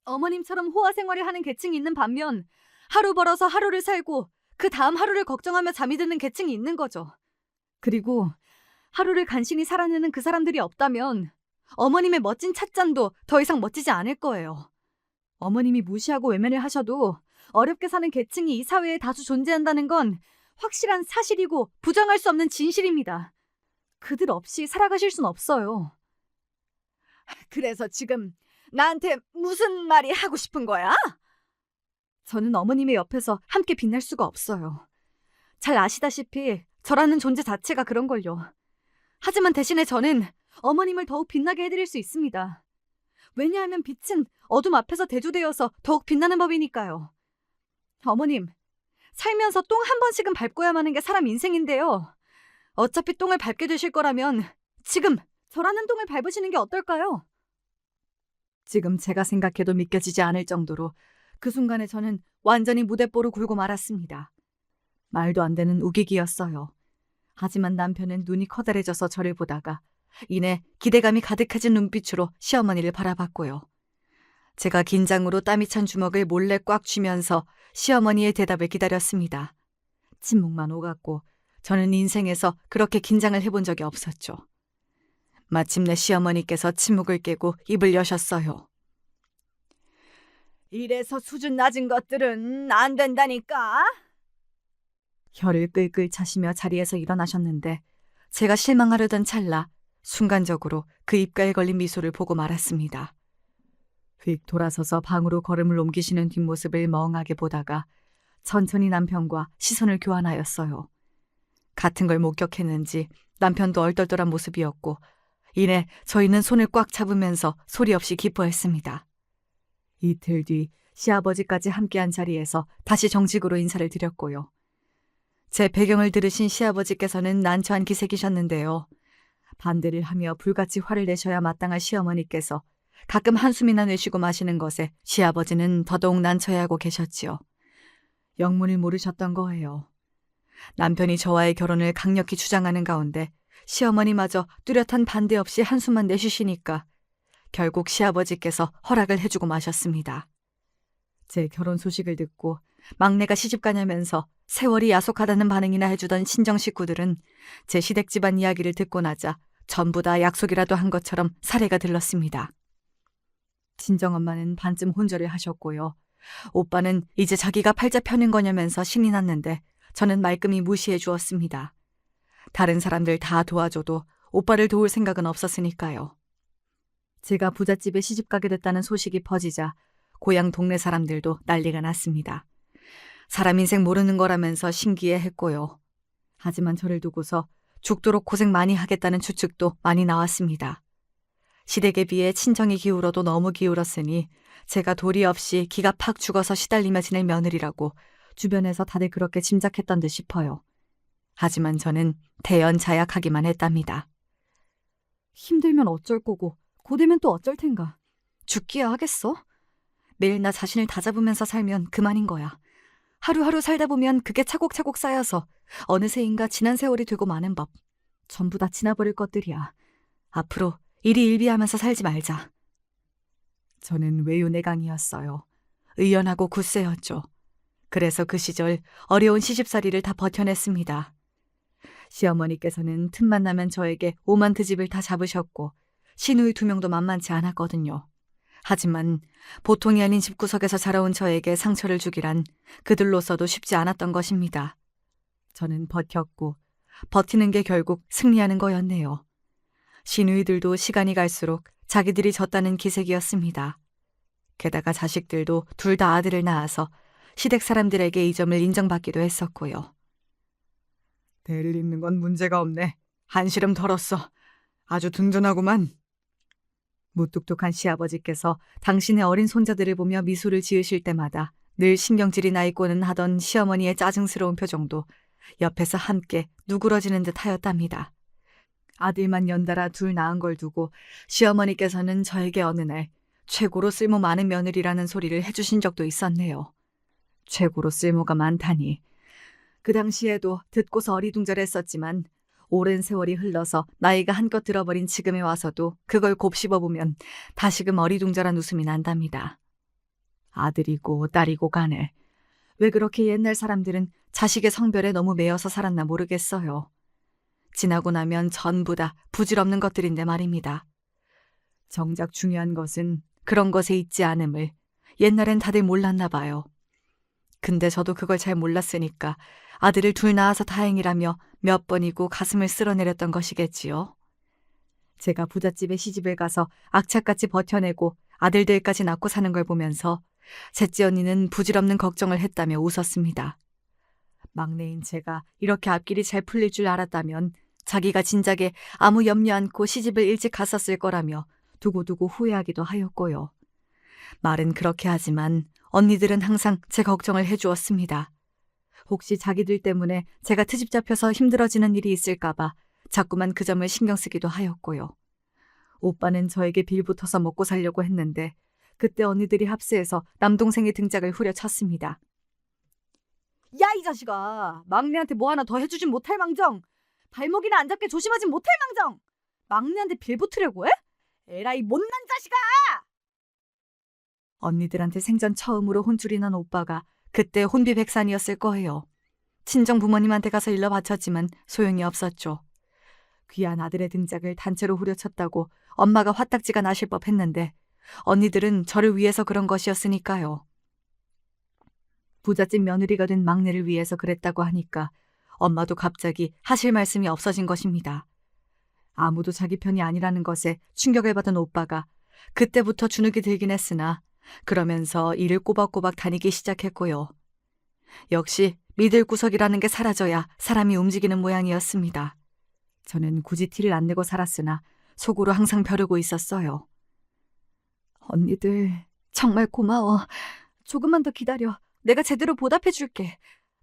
어머님처럼 호화 생활을 하는 계층이 있는 반면 하루 벌어서 하루를 살고 그 다음 하루를 걱정하며 잠이 드는 계층이 있는 거죠. 그리고 하루를 간신히 살아내는 그 사람들이 없다면 어머님의 멋진 찻잔도 더 이상 멋지지 않을 거예요. 어머님이 무시하고 외면을 하셔도 어렵게 사는 계층이 이 사회에 다수 존재한다는 건 확실한 사실이고 부정할 수 없는 진실입니다. 그들 없이 살아가실 순 없어요. 그래서 지금 나한테 무슨 말이 하고 싶은 거야? 저는 어머님의 옆에서 함께 빛날 수가 없어요. 잘 아시다시피 저라는 존재 자체가 그런걸요. 하지만 대신에 저는 어머님을 더욱 빛나게 해드릴 수 있습니다. 왜냐하면 빛은 어둠 앞에서 대조되어서 더욱 빛나는 법이니까요. 어머님, 살면서 똥 한 번씩은 밟고야만 하는 게 사람 인생인데요. 어차피 똥을 밟게 되실 거라면 지금 저라는 똥을 밟으시는 게 어떨까요? 지금 제가 생각해도 믿겨지지 않을 정도로 그 순간에 저는 완전히 무대뽀로 굴고 말았습니다. 말도 안 되는 우기기였어요. 하지만 남편은 눈이 커다래져서 저를 보다가 이내 기대감이 가득해진 눈빛으로 시어머니를 바라봤고요. 제가 긴장으로 땀이 찬 주먹을 몰래 꽉 쥐면서 시어머니의 대답을 기다렸습니다. 침묵만 오갔고 저는 인생에서 그렇게 긴장을 해본 적이 없었죠. 마침내 시어머니께서 침묵을 깨고 입을 여셨어요. 이래서 수준 낮은 것들은 안 된다니까. 혀를 끌끌 차시며 자리에서 일어나셨는데 제가 실망하려던 찰나 순간적으로 그 입가에 걸린 미소를 보고 말았습니다. 휙 돌아서서 방으로 걸음을 옮기시는 뒷모습을 멍하게 보다가 천천히 남편과 시선을 교환하였어요. 같은 걸 목격했는지 남편도 얼떨떨한 모습이었고 이내 저희는 손을 꽉 잡으면서 소리 없이 기뻐했습니다. 이틀 뒤 시아버지까지 함께한 자리에서 다시 정식으로 인사를 드렸고요. 제 배경을 들으신 시아버지께서는 난처한 기색이셨는데요. 반대를 하며 불같이 화를 내셔야 마땅할 시어머니께서 가끔 한숨이나 내쉬고 마시는 것에 시아버지는 더더욱 난처해하고 계셨지요. 영문을 모르셨던 거예요. 남편이 저와의 결혼을 강력히 주장하는 가운데 시어머니마저 뚜렷한 반대 없이 한숨만 내쉬시니까 결국 시아버지께서 허락을 해주고 마셨습니다. 제 결혼 소식을 듣고 막내가 시집가냐면서 세월이 야속하다는 반응이나 해주던 친정 식구들은 제 시댁 집안 이야기를 듣고 나자 전부 다 약속이라도 한 것처럼 사례가 들렀습니다. 친정엄마는 반쯤 혼절을 하셨고요. 오빠는 이제 자기가 팔자 펴는 거냐면서 신이 났는데 저는 말끔히 무시해 주었습니다. 다른 사람들 다 도와줘도 오빠를 도울 생각은 없었으니까요. 제가 부잣집에 시집가게 됐다는 소식이 퍼지자 고향 동네 사람들도 난리가 났습니다. 사람 인생 모르는 거라면서 신기해했고요. 하지만 저를 두고서 죽도록 고생 많이 하겠다는 추측도 많이 나왔습니다. 시댁에 비해 친정이 기울어도 너무 기울었으니 제가 도리 없이 기가 팍 죽어서 시달리며 지낼 며느리라고 주변에서 다들 그렇게 짐작했던 듯 싶어요. 하지만 저는 대연자약하기만 했답니다. 힘들면 어쩔 거고 고되면 또 어쩔 텐가. 죽기야 하겠어? 매일 나 자신을 다잡으면서 살면 그만인 거야. 하루하루 살다 보면 그게 차곡차곡 쌓여서 어느새인가 지난 세월이 되고 마는 법. 전부 다 지나버릴 것들이야. 앞으로 일희일비하면서 살지 말자. 저는 외유내강이었어요. 의연하고 굳세였죠. 그래서 그 시절 어려운 시집살이를 다 버텨냈습니다. 시어머니께서는 틈만 나면 저에게 오만트집을 다 잡으셨고 시누이 2명도 만만치 않았거든요. 하지만 보통이 아닌 집구석에서 자라온 저에게 상처를 주기란 그들로서도 쉽지 않았던 것입니다. 저는 버텼고 버티는 게 결국 승리하는 거였네요. 시누이들도 시간이 갈수록 자기들이 졌다는 기색이었습니다. 게다가 자식들도 둘 다 아들을 낳아서 시댁 사람들에게 이 점을 인정받기도 했었고요. 대를 잇는 건 문제가 없네. 한시름 덜었어. 아주 든든하구만. 무뚝뚝한 시아버지께서 당신의 어린 손자들을 보며 미소를 지으실 때마다 늘 신경질이 나 있고는 하던 시어머니의 짜증스러운 표정도 옆에서 함께 누그러지는 듯 하였답니다. 아들만 연달아 둘 낳은 걸 두고 시어머니께서는 저에게 어느 날 최고로 쓸모 많은 며느리라는 소리를 해주신 적도 있었네요. 최고로 쓸모가 많다니. 그 당시에도 듣고서 어리둥절했었지만 오랜 세월이 흘러서 나이가 한껏 들어버린 지금에 와서도 그걸 곱씹어보면 다시금 어리둥절한 웃음이 난답니다. 아들이고 딸이고 간에 왜 그렇게 옛날 사람들은 자식의 성별에 너무 매여서 살았나 모르겠어요. 지나고 나면 전부 다 부질없는 것들인데 말입니다. 정작 중요한 것은 그런 것에 있지 않음을 옛날엔 다들 몰랐나 봐요. 근데 저도 그걸 잘 몰랐으니까 아들을 둘 낳아서 다행이라며 몇 번이고 가슴을 쓸어내렸던 것이겠지요. 제가 부잣집에 시집을 가서 악착같이 버텨내고 아들들까지 낳고 사는 걸 보면서 셋째 언니는 부질없는 걱정을 했다며 웃었습니다. 막내인 제가 이렇게 앞길이 잘 풀릴 줄 알았다면 자기가 진작에 아무 염려 않고 시집을 일찍 갔었을 거라며 두고두고 후회하기도 하였고요. 말은 그렇게 하지만 언니들은 항상 제 걱정을 해주었습니다. 혹시 자기들 때문에 제가 트집 잡혀서 힘들어지는 일이 있을까봐 자꾸만 그 점을 신경 쓰기도 하였고요. 오빠는 저에게 빌붙어서 먹고 살려고 했는데 그때 언니들이 합세해서 남동생의 등짝을 후려쳤습니다. 야, 이 자식아! 막내한테 뭐 하나 더 해주진 못할 망정! 발목이나 안 잡게 조심하진 못할 망정! 막내한테 빌붙으려고 해? 에라이 못난 자식아! 언니들한테 생전 처음으로 혼쭐이 난 오빠가 그때 혼비백산이었을 거예요. 친정 부모님한테 가서 일러 바쳤지만 소용이 없었죠. 귀한 아들의 등짝을 단체로 후려쳤다고 엄마가 화딱지가 나실 법했는데 언니들은 저를 위해서 그런 것이었으니까요. 부잣집 며느리가 된 막내를 위해서 그랬다고 하니까 엄마도 갑자기 하실 말씀이 없어진 것입니다. 아무도 자기 편이 아니라는 것에 충격을 받은 오빠가 그때부터 주눅이 들긴 했으나 그러면서 일을 꼬박꼬박 다니기 시작했고요. 역시 믿을 구석이라는 게 사라져야 사람이 움직이는 모양이었습니다. 저는 굳이 티를 안 내고 살았으나 속으로 항상 벼르고 있었어요. 언니들 정말 고마워. 조금만 더 기다려. 내가 제대로 보답해 줄게.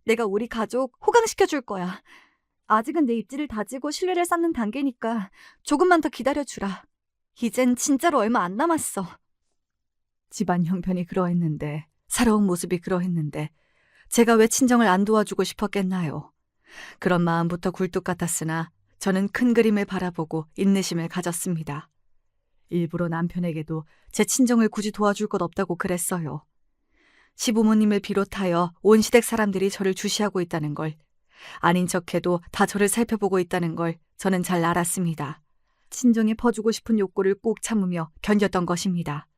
내가 우리 가족 호강시켜 줄 거야. 아직은 내 입지를 다지고 신뢰를 쌓는 단계니까 조금만 더 기다려주라. 이젠 진짜로 얼마 안 남았어. 집안 형편이 그러했는데, 살아온 모습이 그러했는데 제가 왜 친정을 안 도와주고 싶었겠나요? 그런 마음부터 굴뚝 같았으나 저는 큰 그림을 바라보고 인내심을 가졌습니다. 일부러 남편에게도 제 친정을 굳이 도와줄 것 없다고 그랬어요. 시부모님을 비롯하여 온 시댁 사람들이 저를 주시하고 있다는 걸, 아닌 척해도 다 저를 살펴보고 있다는 걸 저는 잘 알았습니다. 친정에 퍼주고 싶은 욕구를 꾹 참으며 견뎠던 것입니다.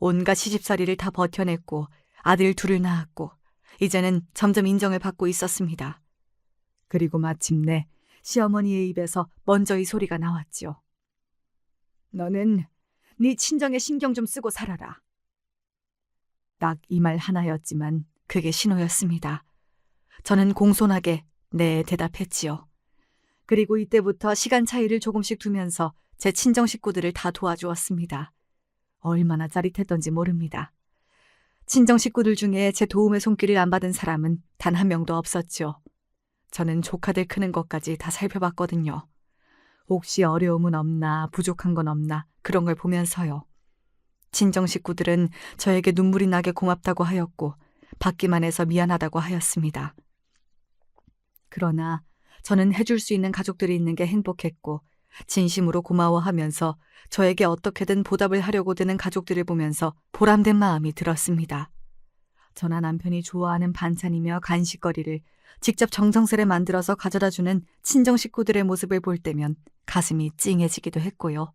온갖 시집살이를 다 버텨냈고 아들 둘을 낳았고 이제는 점점 인정을 받고 있었습니다. 그리고 마침내 시어머니의 입에서 먼저 이 소리가 나왔죠. 너는 네 친정에 신경 좀 쓰고 살아라. 딱 이 말 하나였지만 그게 신호였습니다. 저는 공손하게 네 대답했지요. 그리고 이때부터 시간 차이를 조금씩 두면서 제 친정 식구들을 다 도와주었습니다. 얼마나 짜릿했던지 모릅니다. 친정 식구들 중에 제 도움의 손길을 안 받은 사람은 단 한 명도 없었죠. 저는 조카들 크는 것까지 다 살펴봤거든요. 혹시 어려움은 없나, 부족한 건 없나 그런 걸 보면서요. 친정 식구들은 저에게 눈물이 나게 고맙다고 하였고 받기만 해서 미안하다고 하였습니다. 그러나 저는 해줄 수 있는 가족들이 있는 게 행복했고 진심으로 고마워하면서 저에게 어떻게든 보답을 하려고 드는 가족들을 보면서 보람된 마음이 들었습니다. 저나 남편이 좋아하는 반찬이며 간식거리를 직접 정성스레 만들어서 가져다주는 친정 식구들의 모습을 볼 때면 가슴이 찡해지기도 했고요.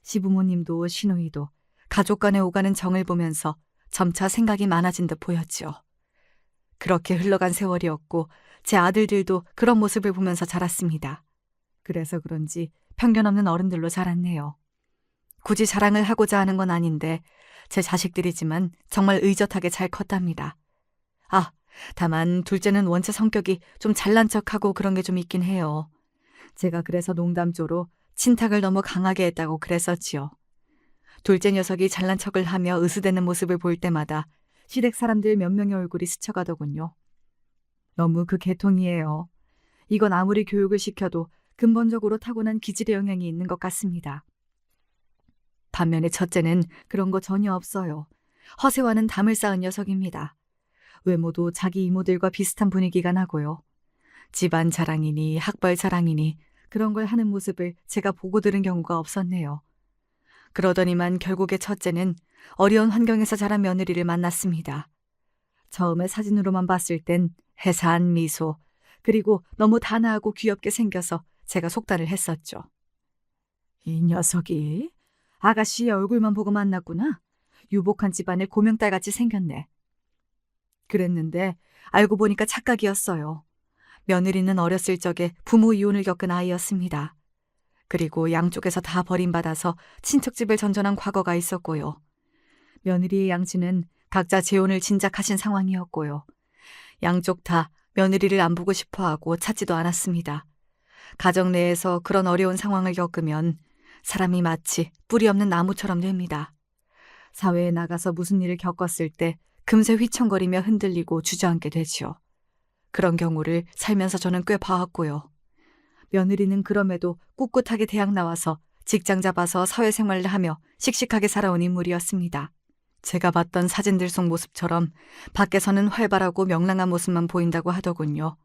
시부모님도 시누이도 가족 간에 오가는 정을 보면서 점차 생각이 많아진 듯 보였죠. 그렇게 흘러간 세월이었고 제 아들들도 그런 모습을 보면서 자랐습니다. 그래서 그런지 편견 없는 어른들로 자랐네요. 굳이 자랑을 하고자 하는 건 아닌데 제 자식들이지만 정말 의젓하게 잘 컸답니다. 아, 다만 둘째는 원체 성격이 좀 잘난 척하고 그런 게 좀 있긴 해요. 제가 그래서 농담조로 친탁을 너무 강하게 했다고 그랬었지요. 둘째 녀석이 잘난 척을 하며 으스대는 모습을 볼 때마다 시댁 사람들 몇 명의 얼굴이 스쳐가더군요. 너무 그 계통이에요. 이건 아무리 교육을 시켜도 근본적으로 타고난 기질의 영향이 있는 것 같습니다. 반면에 첫째는 그런 거 전혀 없어요. 허세와는 담을 쌓은 녀석입니다. 외모도 자기 이모들과 비슷한 분위기가 나고요. 집안 자랑이니 학벌 자랑이니 그런 걸 하는 모습을 제가 보고 들은 경우가 없었네요. 그러더니만 결국에 첫째는 어려운 환경에서 자란 며느리를 만났습니다. 처음에 사진으로만 봤을 땐 해사한 미소, 그리고 너무 단아하고 귀엽게 생겨서 제가 속단을 했었죠. 이 녀석이 아가씨의 얼굴만 보고 만났구나. 유복한 집안의 고명딸같이 생겼네. 그랬는데 알고 보니까 착각이었어요. 며느리는 어렸을 적에 부모 이혼을 겪은 아이였습니다. 그리고 양쪽에서 다 버림받아서 친척집을 전전한 과거가 있었고요. 며느리의 양친은 각자 재혼을 진작하신 상황이었고요. 양쪽 다 며느리를 안 보고 싶어하고 찾지도 않았습니다. 가정 내에서 그런 어려운 상황을 겪으면 사람이 마치 뿌리 없는 나무처럼 됩니다. 사회에 나가서 무슨 일을 겪었을 때 금세 휘청거리며 흔들리고 주저앉게 되지요. 그런 경우를 살면서 저는 꽤 봐왔고요. 며느리는 그럼에도 꿋꿋하게 대학 나와서 직장 잡아서 사회생활을 하며 씩씩하게 살아온 인물이었습니다. 제가 봤던 사진들 속 모습처럼 밖에서는 활발하고 명랑한 모습만 보인다고 하더군요.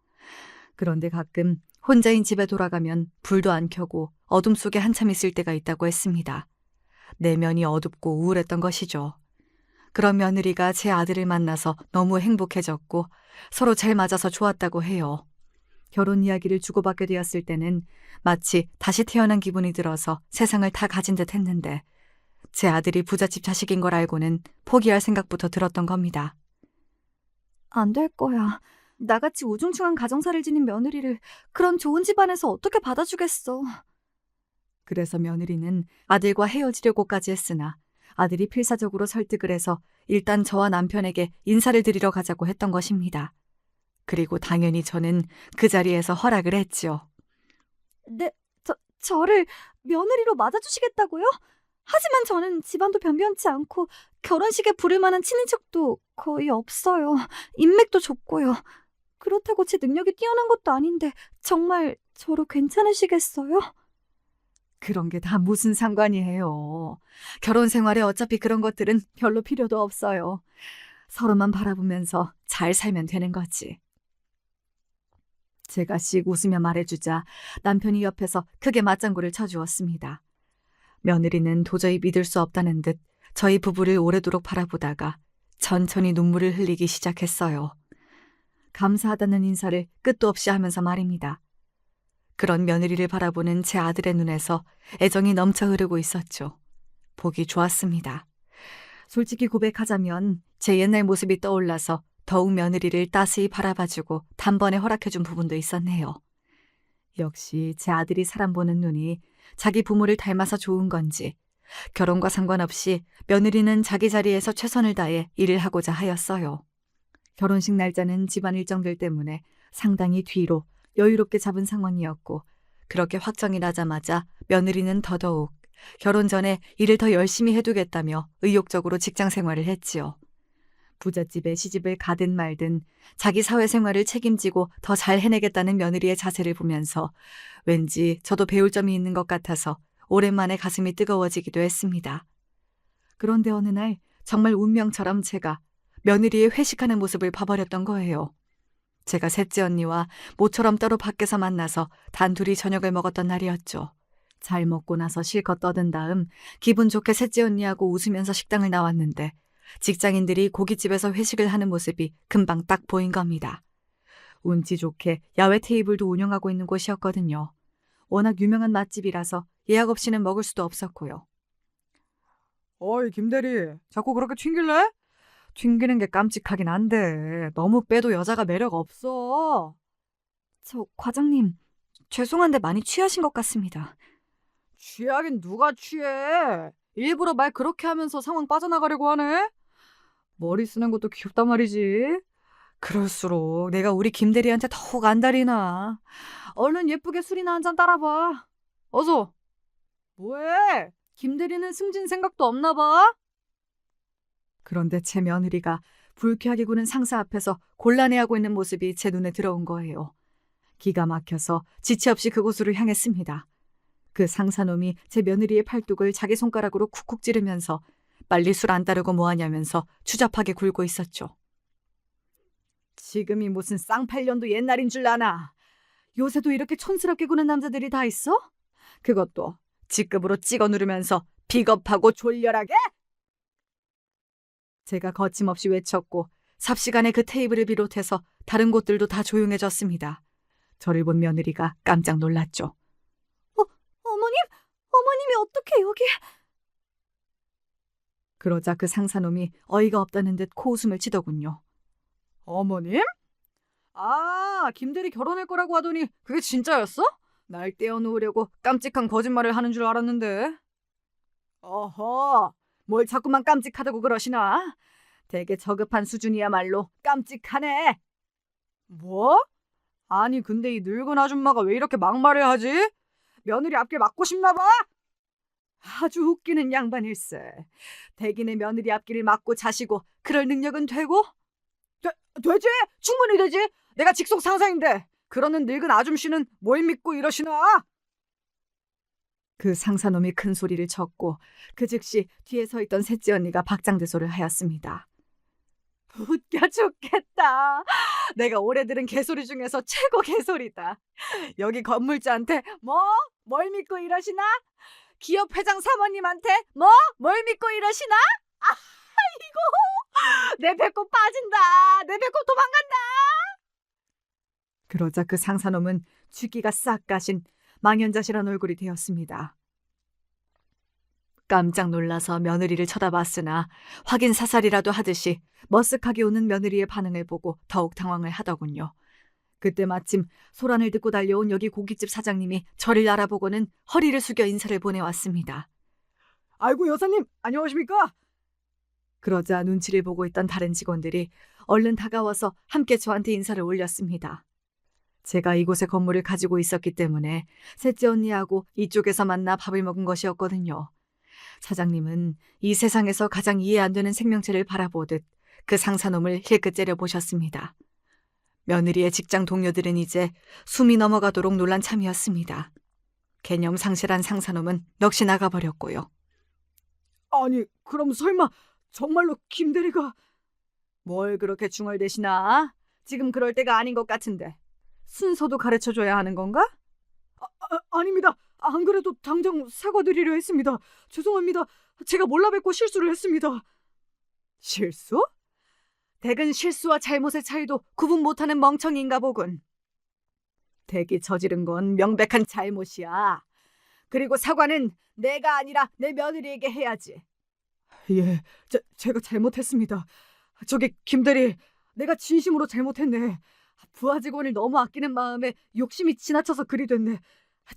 그런데 가끔 혼자인 집에 돌아가면 불도 안 켜고 어둠 속에 한참 있을 때가 있다고 했습니다. 내면이 어둡고 우울했던 것이죠. 그런 며느리가 제 아들을 만나서 너무 행복해졌고 서로 잘 맞아서 좋았다고 해요. 결혼 이야기를 주고받게 되었을 때는 마치 다시 태어난 기분이 들어서 세상을 다 가진 듯 했는데 제 아들이 부잣집 자식인 걸 알고는 포기할 생각부터 들었던 겁니다. 안 될 거야. 나같이 우중충한 가정사를 지닌 며느리를 그런 좋은 집안에서 어떻게 받아주겠어. 그래서 며느리는 아들과 헤어지려고까지 했으나 아들이 필사적으로 설득을 해서 일단 저와 남편에게 인사를 드리러 가자고 했던 것입니다. 그리고 당연히 저는 그 자리에서 허락을 했지요. 네, 저를 며느리로 맞아주시겠다고요? 하지만 저는 집안도 변변치 않고 결혼식에 부를 만한 친인척도 거의 없어요. 인맥도 좁고요. 그렇다고 제 능력이 뛰어난 것도 아닌데 정말 저로 괜찮으시겠어요? 그런 게 다 무슨 상관이에요. 결혼 생활에 어차피 그런 것들은 별로 필요도 없어요. 서로만 바라보면서 잘 살면 되는 거지. 제가 씩 웃으며 말해주자 남편이 옆에서 크게 맞장구를 쳐주었습니다. 며느리는 도저히 믿을 수 없다는 듯 저희 부부를 오래도록 바라보다가 천천히 눈물을 흘리기 시작했어요. 감사하다는 인사를 끝도 없이 하면서 말입니다. 그런 며느리를 바라보는 제 아들의 눈에서 애정이 넘쳐 흐르고 있었죠. 보기 좋았습니다. 솔직히 고백하자면 제 옛날 모습이 떠올라서 더욱 며느리를 따스히 바라봐주고 단번에 허락해준 부분도 있었네요. 역시 제 아들이 사람 보는 눈이 자기 부모를 닮아서 좋은 건지 결혼과 상관없이 며느리는 자기 자리에서 최선을 다해 일을 하고자 하였어요. 결혼식 날짜는 집안 일정들 때문에 상당히 뒤로 여유롭게 잡은 상황이었고 그렇게 확정이 나자마자 며느리는 더더욱 결혼 전에 일을 더 열심히 해두겠다며 의욕적으로 직장 생활을 했지요. 부잣집에 시집을 가든 말든 자기 사회생활을 책임지고 더 잘 해내겠다는 며느리의 자세를 보면서 왠지 저도 배울 점이 있는 것 같아서 오랜만에 가슴이 뜨거워지기도 했습니다. 그런데 어느 날 정말 운명처럼 제가 며느리의 회식하는 모습을 봐버렸던 거예요. 제가 셋째 언니와 모처럼 따로 밖에서 만나서 단둘이 저녁을 먹었던 날이었죠. 잘 먹고 나서 실컷 떠든 다음 기분 좋게 셋째 언니하고 웃으면서 식당을 나왔는데 직장인들이 고깃집에서 회식을 하는 모습이 금방 딱 보인 겁니다. 운치 좋게 야외 테이블도 운영하고 있는 곳이었거든요. 워낙 유명한 맛집이라서 예약 없이는 먹을 수도 없었고요. 어이, 김대리, 자꾸 그렇게 튕길래? 튕기는 게 깜찍하긴 한데 너무 빼도 여자가 매력 없어. 저 과장님, 죄송한데 많이 취하신 것 같습니다. 취하긴 누가 취해? 일부러 말 그렇게 하면서 상황 빠져나가려고 하네? 머리 쓰는 것도 귀엽단 말이지. 그럴수록 내가 우리 김대리한테 더욱 안달이나. 얼른 예쁘게 술이나 한 잔 따라봐. 어서. 뭐해? 김대리는 승진 생각도 없나 봐? 그런데 제 며느리가 불쾌하게 구는 상사 앞에서 곤란해하고 있는 모습이 제 눈에 들어온 거예요. 기가 막혀서 지체 없이 그곳으로 향했습니다. 그 상사놈이 제 며느리의 팔뚝을 자기 손가락으로 쿡쿡 찌르면서 빨리 술 안 따르고 뭐하냐면서 추잡하게 굴고 있었죠. 지금이 무슨 쌍팔년도 옛날인 줄 아나. 요새도 이렇게 촌스럽게 구는 남자들이 다 있어? 그것도 직급으로 찍어 누르면서 비겁하고 졸렬하게? 제가 거침없이 외쳤고 삽시간에 그 테이블을 비롯해서 다른 곳들도 다 조용해졌습니다. 저를 본 며느리가 깜짝 놀랐죠. 어머님? 어머님이 어떻게 여기? 그러자 그 상사놈이 어이가 없다는 듯 코웃음을 치더군요. 어머님? 아, 김대리 결혼할 거라고 하더니 그게 진짜였어? 날 떼어놓으려고 깜찍한 거짓말을 하는 줄 알았는데. 어허, 뭘 자꾸만 깜찍하다고 그러시나? 되게 저급한 수준이야말로 깜찍하네. 뭐? 아니 근데 이 늙은 아줌마가 왜 이렇게 막말을 하지? 며느리 앞길 막고 싶나 봐? 아주 웃기는 양반일세. 대기네 며느리 앞길을 막고 자시고 그럴 능력은 되고? 되지? 충분히 되지? 내가 직속 상사인데 그러는 늙은 아줌씨는 뭘 믿고 이러시나? 그 상사놈이 큰 소리를 쳤고 그 즉시 뒤에 서 있던 셋째 언니가 박장대소를 하였습니다. 웃겨 죽겠다. 내가 올해 들은 개소리 중에서 최고 개소리다. 여기 건물주한테 뭘 믿고 이러시나? 기업 회장 사모님한테 뭘 믿고 이러시나? 아이고, 내 배꼽 빠진다. 내 배꼽 도망간다. 그러자 그 상사놈은 쥐기가 싹 가신 망연자실한 얼굴이 되었습니다. 깜짝 놀라서 며느리를 쳐다봤으나 확인 사살이라도 하듯이 머쓱하게 웃는 며느리의 반응을 보고 더욱 당황을 하더군요. 그때 마침 소란을 듣고 달려온 여기 고깃집 사장님이 저를 알아보고는 허리를 숙여 인사를 보내왔습니다. 아이고 여사님, 안녕하십니까? 그러자 눈치를 보고 있던 다른 직원들이 얼른 다가와서 함께 저한테 인사를 올렸습니다. 제가 이곳의 건물을 가지고 있었기 때문에 셋째 언니하고 이쪽에서 만나 밥을 먹은 것이었거든요. 사장님은 이 세상에서 가장 이해 안 되는 생명체를 바라보듯 그 상사놈을 힐끗 째려보셨습니다. 며느리의 직장 동료들은 이제 숨이 넘어가도록 놀란 참이었습니다. 개념 상실한 상사놈은 넋이 나가버렸고요. 아니, 그럼 설마 정말로 김대리가... 뭘 그렇게 중얼대시나? 지금 그럴 때가 아닌 것 같은데. 순서도 가르쳐줘야 하는 건가? 아닙니다. 안 그래도 당장 사과드리려 했습니다. 죄송합니다. 제가 몰라뵙고 실수를 했습니다. 실수? 댁은 실수와 잘못의 차이도 구분 못하는 멍청이인가 보군. 댁이 저지른 건 명백한 잘못이야. 그리고 사과는 내가 아니라 내 며느리에게 해야지. 예, 제가 잘못했습니다. 저기 김대리, 내가 진심으로 잘못했네. 부하 직원을 너무 아끼는 마음에 욕심이 지나쳐서 그리 됐네.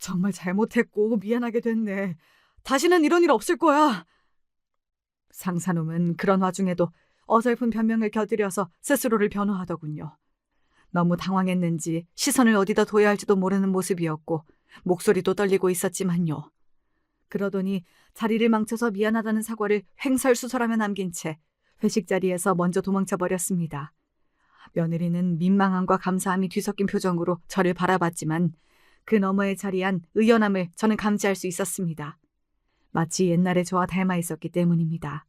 정말 잘못했고 미안하게 됐네. 다시는 이런 일 없을 거야. 상사놈은 그런 와중에도 어설픈 변명을 곁들여서 스스로를 변호하더군요. 너무 당황했는지 시선을 어디다 둬야 할지도 모르는 모습이었고 목소리도 떨리고 있었지만요. 그러더니 자리를 망쳐서 미안하다는 사과를 횡설수설하며 남긴 채 회식 자리에서 먼저 도망쳐 버렸습니다. 며느리는 민망함과 감사함이 뒤섞인 표정으로 저를 바라봤지만 그 너머에 자리한 의연함을 저는 감지할 수 있었습니다. 마치 옛날에 저와 닮아 있었기 때문입니다.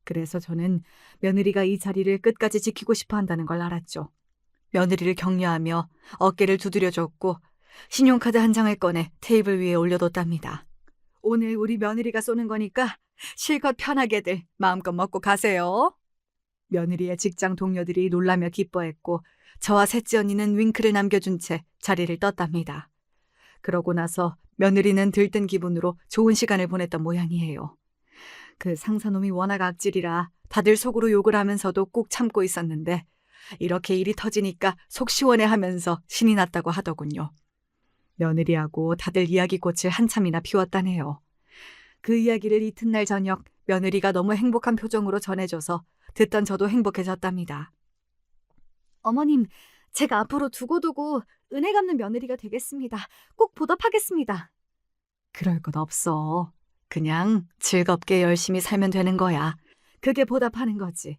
그래서 저는 며느리가 이 자리를 끝까지 지키고 싶어 한다는 걸 알았죠. 며느리를 격려하며 어깨를 두드려줬고 신용카드 한 장을 꺼내 테이블 위에 올려뒀답니다. 오늘 우리 며느리가 쏘는 거니까 실컷 편하게들 마음껏 먹고 가세요. 며느리의 직장 동료들이 놀라며 기뻐했고 저와 셋째 언니는 윙크를 남겨준 채 자리를 떴답니다. 그러고 나서 며느리는 들뜬 기분으로 좋은 시간을 보냈던 모양이에요. 그 상사놈이 워낙 악질이라 다들 속으로 욕을 하면서도 꾹 참고 있었는데 이렇게 일이 터지니까 속 시원해하면서 신이 났다고 하더군요. 며느리하고 다들 이야기꽃을 한참이나 피웠다네요. 그 이야기를 이튿날 저녁 며느리가 너무 행복한 표정으로 전해줘서 듣던 저도 행복해졌답니다. 어머님, 제가 앞으로 두고두고 은혜 갚는 며느리가 되겠습니다. 꼭 보답하겠습니다. 그럴 것 없어. 그냥 즐겁게 열심히 살면 되는 거야. 그게 보답하는 거지.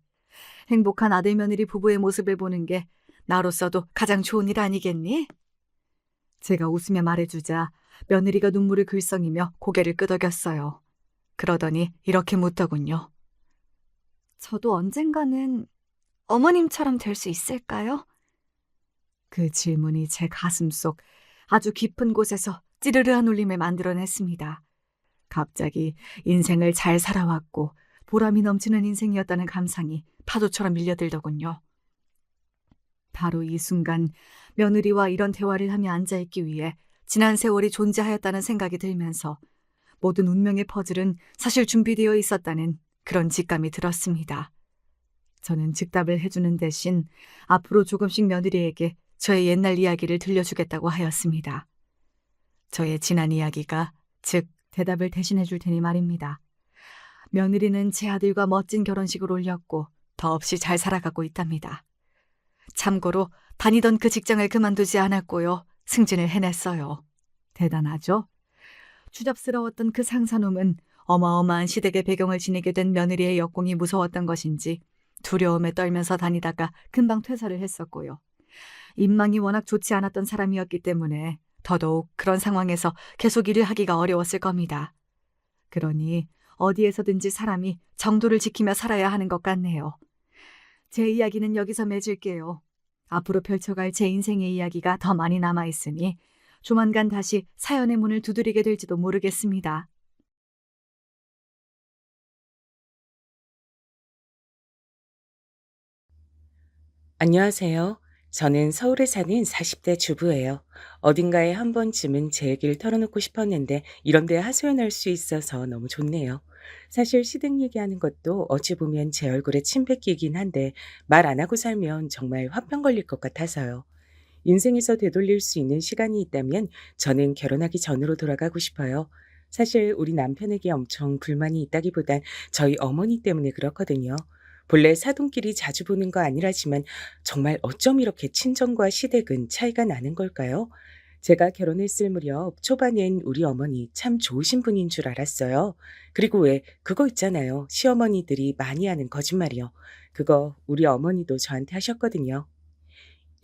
행복한 아들 며느리 부부의 모습을 보는 게 나로서도 가장 좋은 일 아니겠니? 제가 웃으며 말해주자 며느리가 눈물을 글썽이며 고개를 끄덕였어요. 그러더니 이렇게 묻더군요. 저도 언젠가는 어머님처럼 될 수 있을까요? 그 질문이 제 가슴속 아주 깊은 곳에서 찌르르한 울림을 만들어냈습니다. 갑자기 인생을 잘 살아왔고 보람이 넘치는 인생이었다는 감상이 파도처럼 밀려들더군요. 바로 이 순간 며느리와 이런 대화를 하며 앉아있기 위해 지난 세월이 존재하였다는 생각이 들면서 모든 운명의 퍼즐은 사실 준비되어 있었다는 그런 직감이 들었습니다. 저는 즉답을 해주는 대신 앞으로 조금씩 며느리에게 저의 옛날 이야기를 들려주겠다고 하였습니다. 저의 지난 이야기가, 즉 대답을 대신해 줄 테니 말입니다. 며느리는 제 아들과 멋진 결혼식을 올렸고 더없이 잘 살아가고 있답니다. 참고로 다니던 그 직장을 그만두지 않았고요. 승진을 해냈어요. 대단하죠? 추잡스러웠던 그 상사놈은 어마어마한 시댁의 배경을 지니게 된 며느리의 역공이 무서웠던 것인지 두려움에 떨면서 다니다가 금방 퇴사를 했었고요. 인망이 워낙 좋지 않았던 사람이었기 때문에 더더욱 그런 상황에서 계속 일을 하기가 어려웠을 겁니다. 그러니 어디에서든지 사람이 정도를 지키며 살아야 하는 것 같네요. 제 이야기는 여기서 맺을게요. 앞으로 펼쳐갈 제 인생의 이야기가 더 많이 남아있으니 조만간 다시 사연의 문을 두드리게 될지도 모르겠습니다. 안녕하세요. 저는 서울에 사는 40대 주부예요. 어딘가에 한 번쯤은 제 얘기를 털어놓고 싶었는데 이런 데 하소연할 수 있어서 너무 좋네요. 사실 시댁 얘기하는 것도 어찌 보면 제 얼굴에 침 뱉기긴 한데 말 안 하고 살면 정말 화병 걸릴 것 같아서요. 인생에서 되돌릴 수 있는 시간이 있다면 저는 결혼하기 전으로 돌아가고 싶어요. 사실 우리 남편에게 엄청 불만이 있다기보단 저희 어머니 때문에 그렇거든요. 본래 사돈끼리 자주 보는 거 아니라지만 정말 어쩜 이렇게 친정과 시댁은 차이가 나는 걸까요? 제가 결혼했을 무렵 초반엔 우리 어머니 참 좋으신 분인 줄 알았어요. 그리고 왜 그거 있잖아요. 시어머니들이 많이 하는 거짓말이요. 그거 우리 어머니도 저한테 하셨거든요.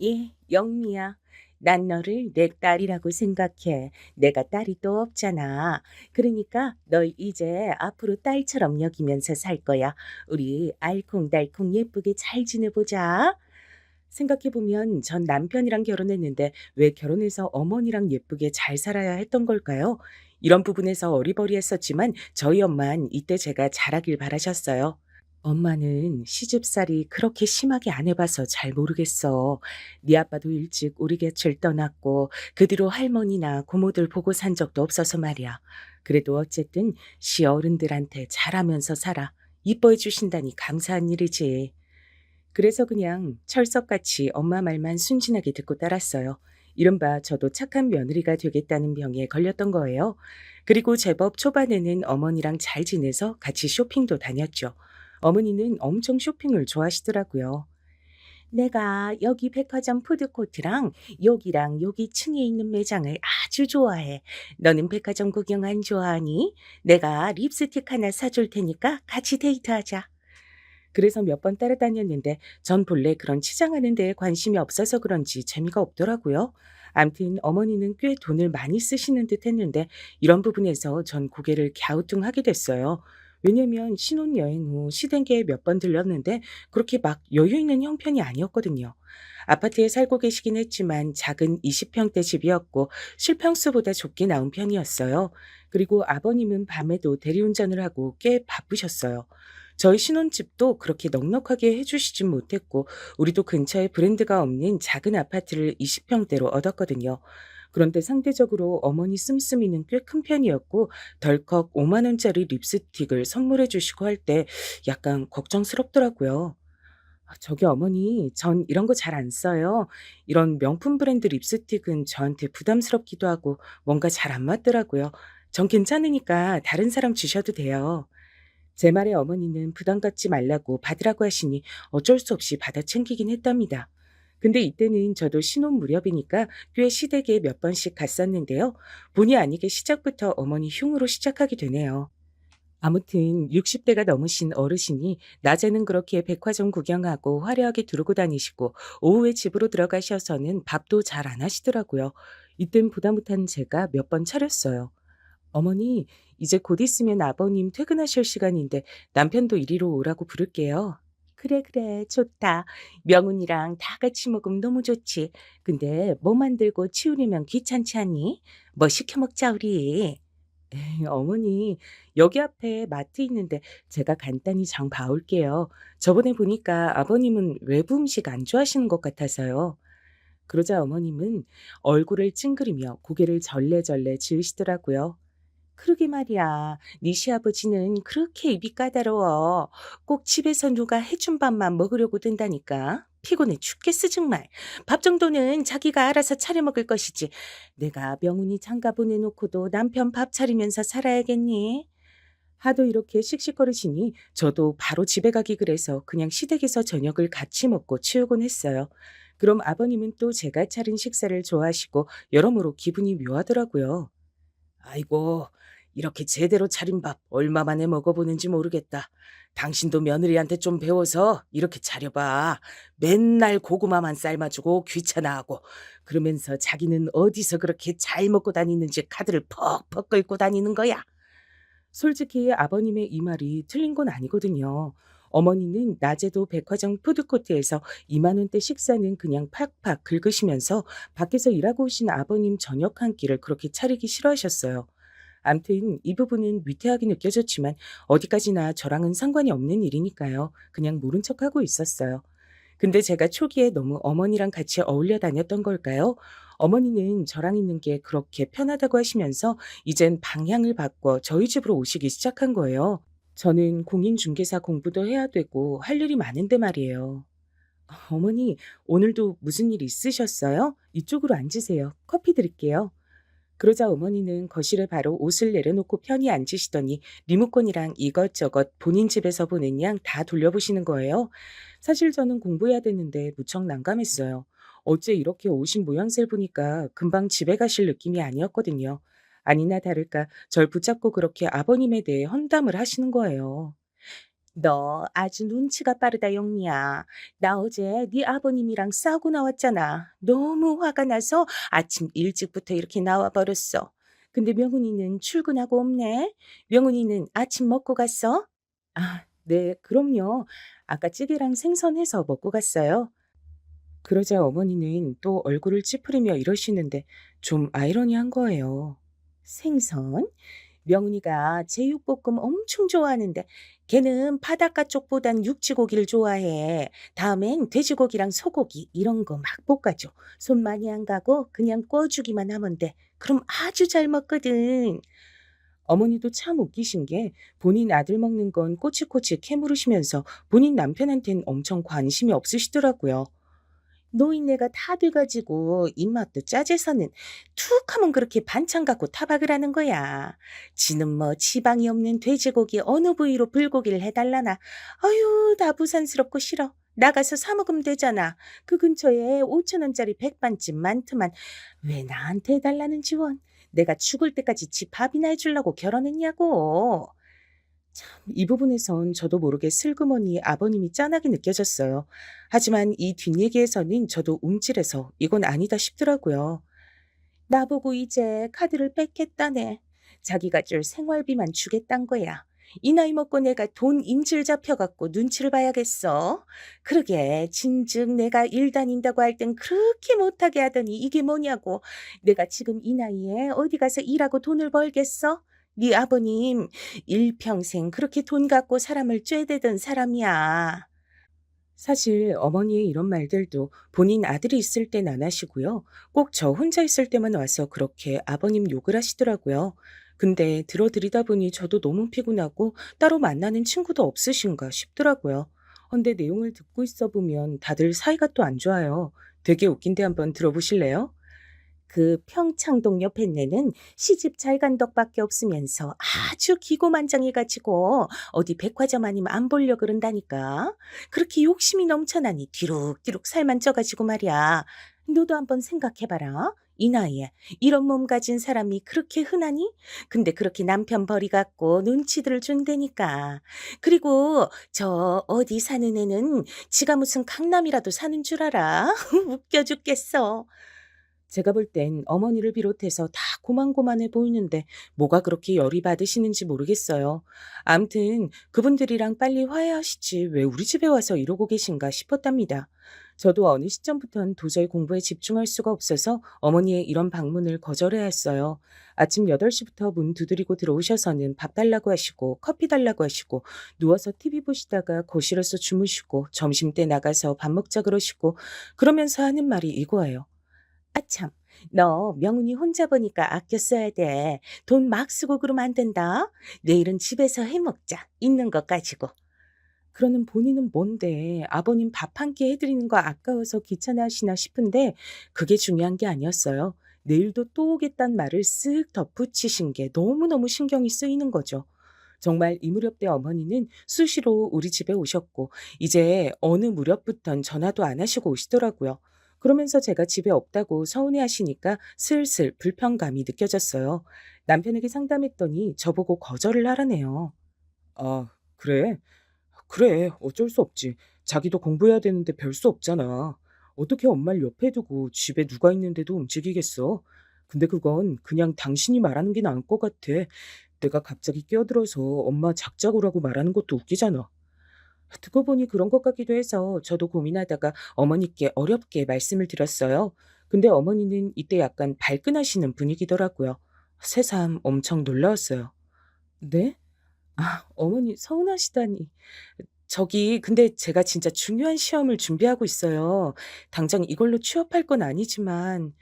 예, 영미야. 난 너를 내 딸이라고 생각해. 내가 딸이 또 없잖아. 그러니까 널 이제 앞으로 딸처럼 여기면서 살 거야. 우리 알콩달콩 예쁘게 잘 지내보자. 생각해보면 전 남편이랑 결혼했는데 왜 결혼해서 어머니랑 예쁘게 잘 살아야 했던 걸까요? 이런 부분에서 어리버리했었지만 저희 엄만 이때 제가 잘하길 바라셨어요. 엄마는 시집살이 그렇게 심하게 안 해봐서 잘 모르겠어. 네 아빠도 일찍 우리 곁을 떠났고 그 뒤로 할머니나 고모들 보고 산 적도 없어서 말이야. 그래도 어쨌든 시어른들한테 잘하면서 살아. 이뻐해 주신다니 감사한 일이지. 그래서 그냥 철석같이 엄마 말만 순진하게 듣고 따랐어요. 이른바 저도 착한 며느리가 되겠다는 병에 걸렸던 거예요. 그리고 제법 초반에는 어머니랑 잘 지내서 같이 쇼핑도 다녔죠. 어머니는 엄청 쇼핑을 좋아하시더라고요. 내가 여기 백화점 푸드코트랑 여기랑 여기 층에 있는 매장을 아주 좋아해. 너는 백화점 구경 안 좋아하니? 내가 립스틱 하나 사줄 테니까 같이 데이트하자. 그래서 몇 번 따라다녔는데 전 본래 그런 치장하는 데에 관심이 없어서 그런지 재미가 없더라고요. 암튼 어머니는 꽤 돈을 많이 쓰시는 듯 했는데 이런 부분에서 전 고개를 갸우뚱하게 됐어요. 왜냐면 신혼여행 후 시댁에 몇 번 들렸는데 그렇게 막 여유 있는 형편이 아니었거든요. 아파트에 살고 계시긴 했지만 작은 20평대 집이었고 실평수보다 좁게 나온 편이었어요. 그리고 아버님은 밤에도 대리운전을 하고 꽤 바쁘셨어요. 저희 신혼집도 그렇게 넉넉하게 해주시진 못했고 우리도 근처에 브랜드가 없는 작은 아파트를 20평대로 얻었거든요. 그런데 상대적으로 어머니 씀씀이는 꽤 큰 편이었고 덜컥 5만 원짜리 립스틱을 선물해 주시고 할 때 약간 걱정스럽더라고요. 저기 어머니, 전 이런 거 잘 안 써요. 이런 명품 브랜드 립스틱은 저한테 부담스럽기도 하고 뭔가 잘 안 맞더라고요. 전 괜찮으니까 다른 사람 주셔도 돼요. 제 말에 어머니는 부담 갖지 말라고 받으라고 하시니 어쩔 수 없이 받아 챙기긴 했답니다. 근데 이때는 저도 신혼 무렵이니까 꽤 시댁에 몇 번씩 갔었는데요. 본의 아니게 시작부터 어머니 흉으로 시작하게 되네요. 아무튼 60대가 넘으신 어르신이 낮에는 그렇게 백화점 구경하고 화려하게 두르고 다니시고 오후에 집으로 들어가셔서는 밥도 잘 안 하시더라고요. 이땐 부담 못한 제가 몇 번 차렸어요. 어머니, 이제 곧 있으면 아버님 퇴근하실 시간인데 남편도 이리로 오라고 부를게요. 그래, 그래, 좋다. 명훈이랑 다 같이 먹으면 너무 좋지. 근데 뭐 만들고 치우려면 귀찮지 않니? 뭐 시켜 먹자, 우리. 에이, 어머니, 여기 앞에 마트 있는데 제가 간단히 장 봐올게요. 저번에 보니까 아버님은 외부 음식 안 좋아하시는 것 같아서요. 그러자 어머님은 얼굴을 찡그리며 고개를 절레절레 지으시더라고요. 그러게 말이야. 네 시아버지는 그렇게 입이 까다로워. 꼭 집에서 누가 해준 밥만 먹으려고 든다니까. 피곤해 죽겠어 정말. 밥 정도는 자기가 알아서 차려 먹을 것이지. 내가 명훈이 장가 보내놓고도 남편 밥 차리면서 살아야겠니? 하도 이렇게 씩씩거리시니 저도 바로 집에 가기 그래서 그냥 시댁에서 저녁을 같이 먹고 치우곤 했어요. 그럼 아버님은 또 제가 차린 식사를 좋아하시고 여러모로 기분이 묘하더라고요. 아이고, 이렇게 제대로 차린 밥 얼마 만에 먹어보는지 모르겠다. 당신도 며느리한테 좀 배워서 이렇게 차려봐. 맨날 고구마만 삶아주고 귀찮아하고 그러면서 자기는 어디서 그렇게 잘 먹고 다니는지 카드를 퍽퍽 긁고 다니는 거야. 솔직히 아버님의 이 말이 틀린 건 아니거든요. 어머니는 낮에도 백화점 푸드코트에서 2만 원대 식사는 그냥 팍팍 긁으시면서 밖에서 일하고 오신 아버님 저녁 한 끼를 그렇게 차리기 싫어하셨어요. 암튼 이 부분은 위태하게 느껴졌지만 어디까지나 저랑은 상관이 없는 일이니까요. 그냥 모른 척하고 있었어요. 근데 제가 초기에 너무 어머니랑 같이 어울려 다녔던 걸까요? 어머니는 저랑 있는 게 그렇게 편하다고 하시면서 이젠 방향을 바꿔 저희 집으로 오시기 시작한 거예요. 저는 공인중개사 공부도 해야 되고 할 일이 많은데 말이에요. 어머니, 오늘도 무슨 일 있으셨어요? 이쪽으로 앉으세요. 커피 드릴게요. 그러자 어머니는 거실에 바로 옷을 내려놓고 편히 앉으시더니 리모컨이랑 이것저것 본인 집에서 보낸 양 다 돌려보시는 거예요. 사실 저는 공부해야 되는데 무척 난감했어요. 어째 이렇게 오신 모양새를 보니까 금방 집에 가실 느낌이 아니었거든요. 아니나 다를까 절 붙잡고 그렇게 아버님에 대해 헌담을 하시는 거예요. 너 아주 눈치가 빠르다, 영미야. 나 어제 네 아버님이랑 싸우고 나왔잖아. 너무 화가 나서 아침 일찍부터 이렇게 나와 버렸어. 근데 명훈이는 출근하고 없네. 명훈이는 아침 먹고 갔어? 아, 네, 그럼요. 아까 찌개랑 생선 해서 먹고 갔어요. 그러자 어머니는 또 얼굴을 찌푸리며 이러시는데 좀 아이러니한 거예요. 생선? 명훈이가 제육볶음 엄청 좋아하는데 걔는 바닷가 쪽보단 육지고기를 좋아해. 다음엔 돼지고기랑 소고기 이런 거 막 볶아줘. 손 많이 안 가고 그냥 구워주기만 하면 돼. 그럼 아주 잘 먹거든. 어머니도 참 웃기신 게 본인 아들 먹는 건 꼬치꼬치 캐물으시면서 본인 남편한텐 엄청 관심이 없으시더라고요. 노인네가 다 돼가지고 입맛도 짜져서는 툭 하면 그렇게 반찬 갖고 타박을 하는 거야. 지는 뭐 지방이 없는 돼지고기 어느 부위로 불고기를 해달라나. 아유, 나 부산스럽고 싫어. 나가서 사 먹으면 되잖아. 그 근처에 5천 원짜리 백반집 많더만. 왜 나한테 해달라는 지원? 내가 죽을 때까지 집 밥이나 해주려고 결혼했냐고. 참, 이 부분에선 저도 모르게 슬그머니 아버님이 짠하게 느껴졌어요. 하지만 이 뒷얘기에서는 저도 움찔해서 이건 아니다 싶더라고요. 나보고 이제 카드를 뺏겠다네. 자기가 줄 생활비만 주겠단 거야. 이 나이 먹고 내가 돈 인질 잡혀갖고 눈치를 봐야겠어. 그러게 진즉 내가 일 다닌다고 할 땐 그렇게 못하게 하더니 이게 뭐냐고. 내가 지금 이 나이에 어디 가서 일하고 돈을 벌겠어? 네 아버님 일평생 그렇게 돈 갖고 사람을 쬐대던 사람이야. 사실 어머니의 이런 말들도 본인 아들이 있을 땐 안 하시고요. 꼭 저 혼자 있을 때만 와서 그렇게 아버님 욕을 하시더라고요. 근데 들어드리다 보니 저도 너무 피곤하고 따로 만나는 친구도 없으신가 싶더라고요. 헌데 내용을 듣고 있어 보면 다들 사이가 또 안 좋아요. 되게 웃긴데 한번 들어보실래요? 그 평창동 옆에 내는 시집 잘 간 덕밖에 없으면서 아주 기고만장해가지고 어디 백화점 아니면 안 보려 그런다니까. 그렇게 욕심이 넘쳐나니 뒤룩뒤룩 살만 쪄가지고 말이야. 너도 한번 생각해봐라. 이 나이에 이런 몸 가진 사람이 그렇게 흔하니? 근데 그렇게 남편 벌이 갖고 눈치들을 준다니까. 그리고 저 어디 사는 애는 지가 무슨 강남이라도 사는 줄 알아? 웃겨 죽겠어. 제가 볼 땐 어머니를 비롯해서 다 고만고만해 보이는데 뭐가 그렇게 열이 받으시는지 모르겠어요. 암튼 그분들이랑 빨리 화해하시지 왜 우리 집에 와서 이러고 계신가 싶었답니다. 저도 어느 시점부터는 도저히 공부에 집중할 수가 없어서 어머니의 이런 방문을 거절해야 했어요. 아침 8시부터 문 두드리고 들어오셔서는 밥 달라고 하시고 커피 달라고 하시고 누워서 TV 보시다가 거실에서 주무시고 점심때 나가서 밥 먹자 그러시고 그러면서 하는 말이 이거예요. 아참, 너 명훈이 혼자 보니까 아껴 써야 돼. 돈 막 쓰고 그러면 안 된다. 내일은 집에서 해 먹자. 있는 것 가지고. 그러는 본인은 뭔데 아버님 밥 한 끼 해드리는 거 아까워서 귀찮아하시나 싶은데 그게 중요한 게 아니었어요. 내일도 또 오겠단 말을 쓱 덧붙이신 게 너무너무 신경이 쓰이는 거죠. 정말 이 무렵 때 어머니는 수시로 우리 집에 오셨고 이제 어느 무렵부턴 전화도 안 하시고 오시더라고요. 그러면서 제가 집에 없다고 서운해하시니까 슬슬 불편감이 느껴졌어요. 남편에게 상담했더니 저보고 거절을 하라네요. 아, 그래? 그래, 어쩔 수 없지. 자기도 공부해야 되는데 별 수 없잖아. 어떻게 엄마를 옆에 두고 집에 누가 있는데도 움직이겠어? 근데 그건 그냥 당신이 말하는 게 나을 것 같아. 내가 갑자기 끼어들어서 엄마 작자고라고 말하는 것도 웃기잖아. 듣고 보니 그런 것 같기도 해서 저도 고민하다가 어머니께 어렵게 말씀을 드렸어요. 근데 어머니는 이때 약간 발끈하시는 분위기더라고요. 새삼 엄청 놀라웠어요. 네? 아, 어머니 서운하시다니. 저기, 근데 제가 진짜 중요한 시험을 준비하고 있어요. 당장 이걸로 취업할 건 아니지만,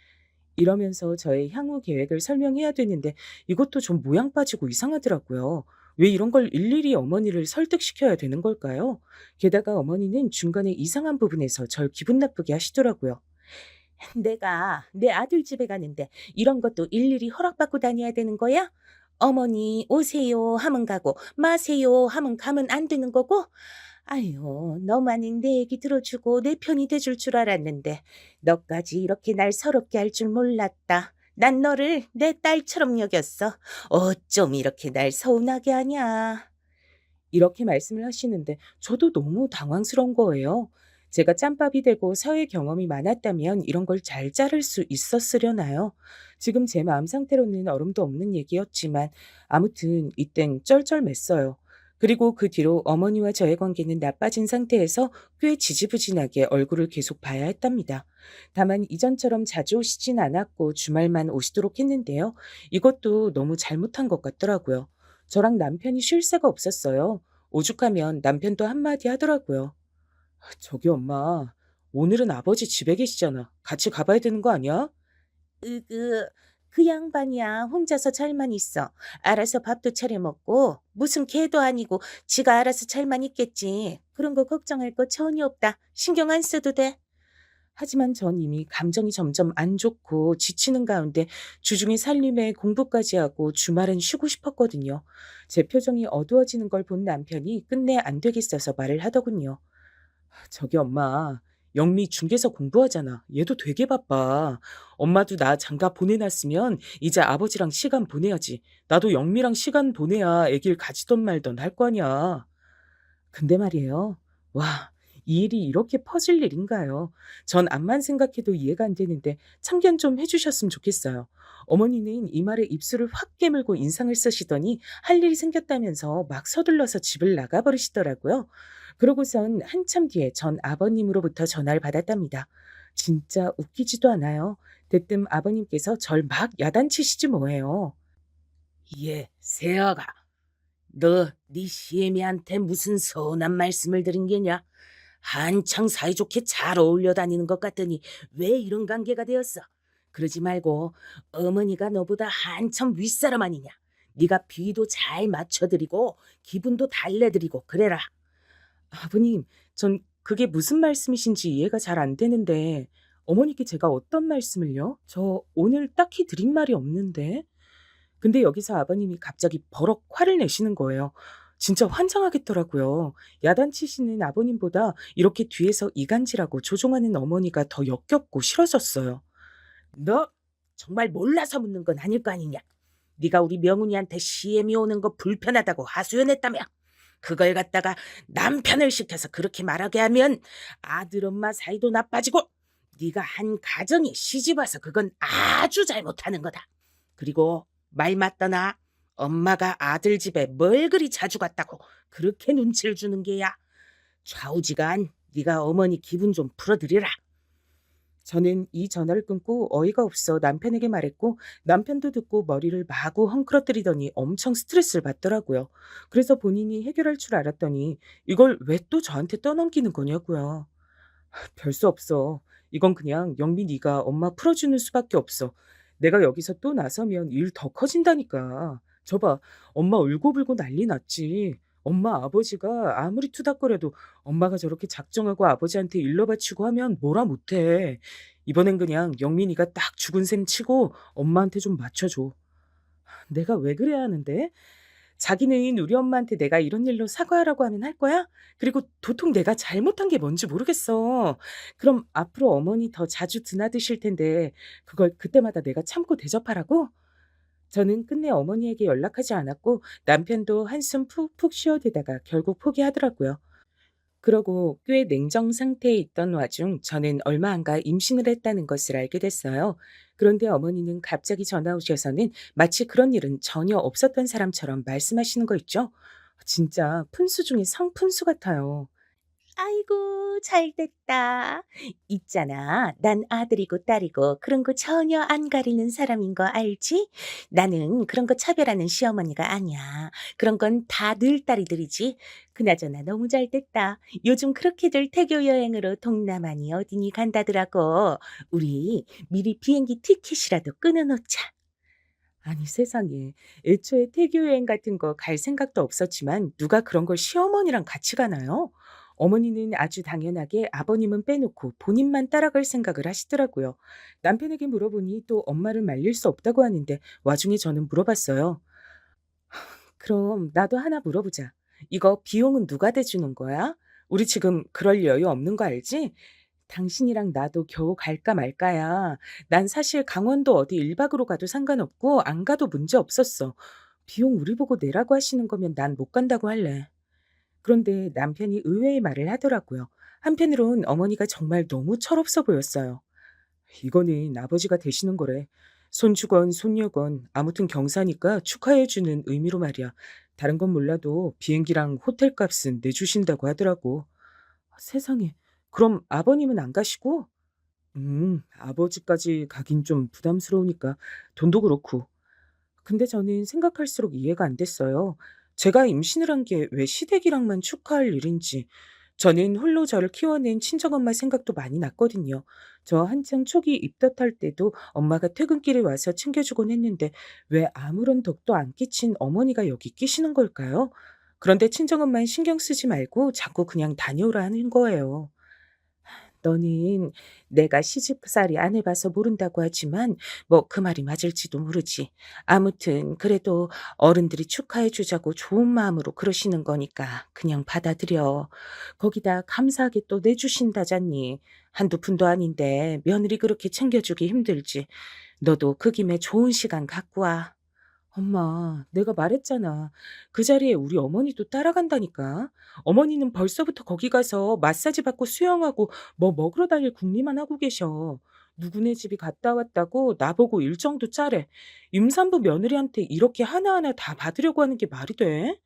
이러면서 저의 향후 계획을 설명해야 되는데 이것도 좀 모양 빠지고 이상하더라고요. 왜 이런 걸 일일이 어머니를 설득시켜야 되는 걸까요? 게다가 어머니는 중간에 이상한 부분에서 절 기분 나쁘게 하시더라고요. 내가 내 아들 집에 가는데 이런 것도 일일이 허락받고 다녀야 되는 거야? 어머니 오세요 하면 가고 마세요 하면 가면 안 되는 거고? 아유, 너만은 내 얘기 들어주고 내 편이 돼줄 줄 알았는데 너까지 이렇게 날 서럽게 할 줄 몰랐다. 난 너를 내 딸처럼 여겼어. 어쩜 이렇게 날 서운하게 하냐. 이렇게 말씀을 하시는데 저도 너무 당황스러운 거예요. 제가 짬밥이 되고 사회 경험이 많았다면 이런 걸 잘 자를 수 있었으려나요? 지금 제 마음 상태로는 얼음도 없는 얘기였지만 아무튼 이땐 쩔쩔맸어요. 그리고 그 뒤로 어머니와 저의 관계는 나빠진 상태에서 꽤 지지부진하게 얼굴을 계속 봐야 했답니다. 다만 이전처럼 자주 오시진 않았고 주말만 오시도록 했는데요. 이것도 너무 잘못한 것 같더라고요. 저랑 남편이 쉴 새가 없었어요. 오죽하면 남편도 한마디 하더라고요. 저기 엄마, 오늘은 아버지 집에 계시잖아. 같이 가봐야 되는 거 아니야? 으그, 그 양반이야 혼자서 잘만 있어. 알아서 밥도 차려 먹고 무슨 개도 아니고 지가 알아서 잘만 있겠지. 그런 거 걱정할 거 전혀 없다. 신경 안 써도 돼. 하지만 전 이미 감정이 점점 안 좋고 지치는 가운데 주중에 살림에 공부까지 하고 주말은 쉬고 싶었거든요. 제 표정이 어두워지는 걸 본 남편이 끝내 안 되겠어서 말을 하더군요. 저기 엄마, 영미 중개사 공부하잖아. 얘도 되게 바빠. 엄마도 나 장가 보내놨으면 이제 아버지랑 시간 보내야지. 나도 영미랑 시간 보내야 애길 가지던 말던 할 거 아니야. 근데 말이에요. 와, 이 일이 이렇게 퍼질 일인가요? 전 암만 생각해도 이해가 안 되는데 참견 좀 해주셨으면 좋겠어요. 어머니는 이 말에 입술을 확 깨물고 인상을 쓰시더니 할 일이 생겼다면서 막 서둘러서 집을 나가버리시더라고요. 그러고선 한참 뒤에 전 아버님으로부터 전화를 받았답니다. 진짜 웃기지도 않아요. 대뜸 아버님께서 절 막 야단치시지 뭐예요. 예, 세아가. 너 네 시애미한테 무슨 서운한 말씀을 드린 게냐? 한창 사이좋게 잘 어울려 다니는 것 같더니 왜 이런 관계가 되었어? 그러지 말고 어머니가 너보다 한참 윗사람 아니냐? 네가 비도 잘 맞춰드리고 기분도 달래드리고 그래라. 아버님, 전 그게 무슨 말씀이신지 이해가 잘 안 되는데 어머니께 제가 어떤 말씀을요? 저 오늘 딱히 드린 말이 없는데. 근데 여기서 아버님이 갑자기 버럭 화를 내시는 거예요. 진짜 환장하겠더라고요. 야단치시는 아버님보다 이렇게 뒤에서 이간질하고 조종하는 어머니가 더 역겹고 싫어졌어요. 너 정말 몰라서 묻는 건 아닐 거 아니냐? 네가 우리 명훈이한테 시애미 오는 거 불편하다고 하소연했다며. 그걸 갖다가 남편을 시켜서 그렇게 말하게 하면 아들 엄마 사이도 나빠지고 네가 한 가정이 시집 와서 그건 아주 잘못하는 거다. 그리고 말 맞더나 엄마가 아들 집에 뭘 그리 자주 갔다고 그렇게 눈치를 주는 게야. 좌우지간 네가 어머니 기분 좀 풀어드리라. 저는 이 전화를 끊고 어이가 없어 남편에게 말했고 남편도 듣고 머리를 마구 헝클어뜨리더니 엄청 스트레스를 받더라고요. 그래서 본인이 해결할 줄 알았더니 이걸 왜 또 저한테 떠넘기는 거냐고요. 별 수 없어. 이건 그냥 영미 네가 엄마 풀어주는 수밖에 없어. 내가 여기서 또 나서면 일 더 커진다니까. 저봐, 엄마 울고불고 난리 났지. 엄마 아버지가 아무리 투닥거려도 엄마가 저렇게 작정하고 아버지한테 일러 바치고 하면 뭐라 못해. 이번엔 그냥 영민이가 딱 죽은 셈 치고 엄마한테 좀 맞춰줘. 내가 왜 그래야 하는데? 자기는 우리 엄마한테 내가 이런 일로 사과하라고 하면 할 거야? 그리고 도통 내가 잘못한 게 뭔지 모르겠어. 그럼 앞으로 어머니 더 자주 드나드실 텐데 그걸 그때마다 내가 참고 대접하라고? 저는 끝내 어머니에게 연락하지 않았고 남편도 한숨 푹푹 쉬어대다가 결국 포기하더라고요. 그러고 꽤 냉정 상태에 있던 와중 저는 얼마 안 가 임신을 했다는 것을 알게 됐어요. 그런데 어머니는 갑자기 전화 오셔서는 마치 그런 일은 전혀 없었던 사람처럼 말씀하시는 거 있죠? 진짜 푼수 중에 상푼수 같아요. 아이고, 잘 됐다. 있잖아. 난 아들이고 딸이고 그런 거 전혀 안 가리는 사람인 거 알지? 나는 그런 거 차별하는 시어머니가 아니야. 그런 건 다 늘 딸이들이지. 그나저나 너무 잘 됐다. 요즘 그렇게들 태교 여행으로 동남아니 어디니 간다더라고. 우리 미리 비행기 티켓이라도 끊어놓자. 아니 세상에. 애초에 태교 여행 같은 거 갈 생각도 없었지만 누가 그런 걸 시어머니랑 같이 가나요? 어머니는 아주 당연하게 아버님은 빼놓고 본인만 따라갈 생각을 하시더라고요. 남편에게 물어보니 또 엄마를 말릴 수 없다고 하는데 와중에 저는 물어봤어요. 그럼 나도 하나 물어보자. 이거 비용은 누가 대주는 거야? 우리 지금 그럴 여유 없는 거 알지? 당신이랑 나도 겨우 갈까 말까야. 난 사실 강원도 어디 1박으로 가도 상관없고 안 가도 문제 없었어. 비용 우리 보고 내라고 하시는 거면 난 못 간다고 할래. 그런데 남편이 의외의 말을 하더라고요. 한편으론 어머니가 정말 너무 철없어 보였어요. 이거는 아버지가 되시는 거래. 손주건 손녀건 아무튼 경사니까 축하해주는 의미로 말이야. 다른 건 몰라도 비행기랑 호텔 값은 내주신다고 하더라고. 세상에. 그럼 아버님은 안 가시고? 아버지까지 가긴 좀 부담스러우니까 돈도 그렇고. 근데 저는 생각할수록 이해가 안 됐어요. 제가 임신을 한 게 왜 시댁이랑만 축하할 일인지. 저는 홀로 저를 키워낸 친정엄마 생각도 많이 났거든요. 저 한창 초기 입덧할 때도 엄마가 퇴근길에 와서 챙겨주곤 했는데 왜 아무런 덕도 안 끼친 어머니가 여기 끼시는 걸까요? 그런데 친정엄마는 신경 쓰지 말고 자꾸 그냥 다녀오라 하는 거예요. 너는 내가 시집살이 안 해봐서 모른다고 하지만 뭐 그 말이 맞을지도 모르지. 아무튼 그래도 어른들이 축하해 주자고 좋은 마음으로 그러시는 거니까 그냥 받아들여. 거기다 감사하게 또 내주신다잖니. 한두 푼도 아닌데 며느리 그렇게 챙겨주기 힘들지. 너도 그 김에 좋은 시간 갖고 와. 엄마, 내가 말했잖아. 그 자리에 우리 어머니도 따라간다니까. 어머니는 벌써부터 거기 가서 마사지 받고 수영하고 뭐 먹으러 다닐 궁리만 하고 계셔. 누구네 집이 갔다 왔다고 나보고 일정도 짜래. 임산부 며느리한테 이렇게 하나하나 다 받으려고 하는 게 말이 돼?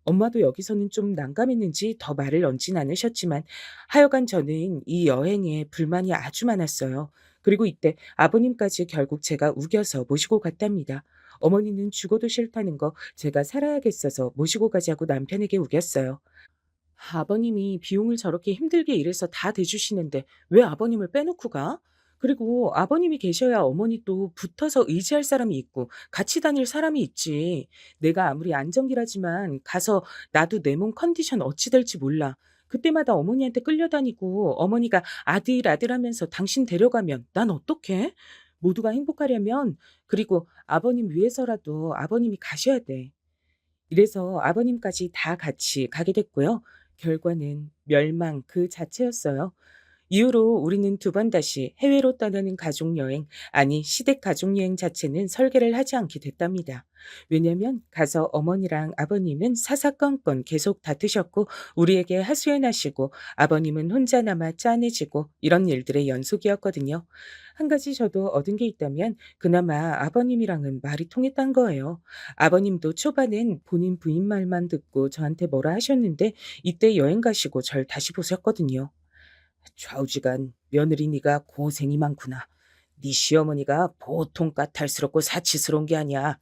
엄마도 여기서는 좀 난감했는지 더 말을 얹진 않으셨지만 하여간 저는 이 여행에 불만이 아주 많았어요. 그리고 이때 아버님까지 결국 제가 우겨서 모시고 갔답니다. 어머니는 죽어도 싫다는 거 제가 살아야겠어서 모시고 가자고 남편에게 우겼어요. 아버님이 비용을 저렇게 힘들게 일해서 다 대주시는데 왜 아버님을 빼놓고 가? 그리고 아버님이 계셔야 어머니 또 붙어서 의지할 사람이 있고 같이 다닐 사람이 있지. 내가 아무리 안정기라지만 가서 나도 내 몸 컨디션 어찌 될지 몰라. 그때마다 어머니한테 끌려다니고 어머니가 아들 아들 하면서 당신 데려가면 난 어떡해? 모두가 행복하려면 그리고 아버님 위해서라도 아버님이 가셔야 돼. 이래서 아버님까지 다 같이 가게 됐고요. 결과는 멸망 그 자체였어요. 이후로 우리는 두 번 다시 해외로 떠나는 가족여행, 아니 시댁 가족여행 자체는 설계를 하지 않게 됐답니다. 왜냐면 가서 어머니랑 아버님은 사사건건 계속 다투셨고 우리에게 하소연하시고 아버님은 혼자 남아 짠해지고 이런 일들의 연속이었거든요. 한 가지 저도 얻은 게 있다면 그나마 아버님이랑은 말이 통했단 거예요. 아버님도 초반엔 본인 부인 말만 듣고 저한테 뭐라 하셨는데 이때 여행 가시고 절 다시 보셨거든요. 좌우지간 며느리 네가 고생이 많구나. 네 시어머니가 보통 까탈스럽고 사치스러운 게 아니야.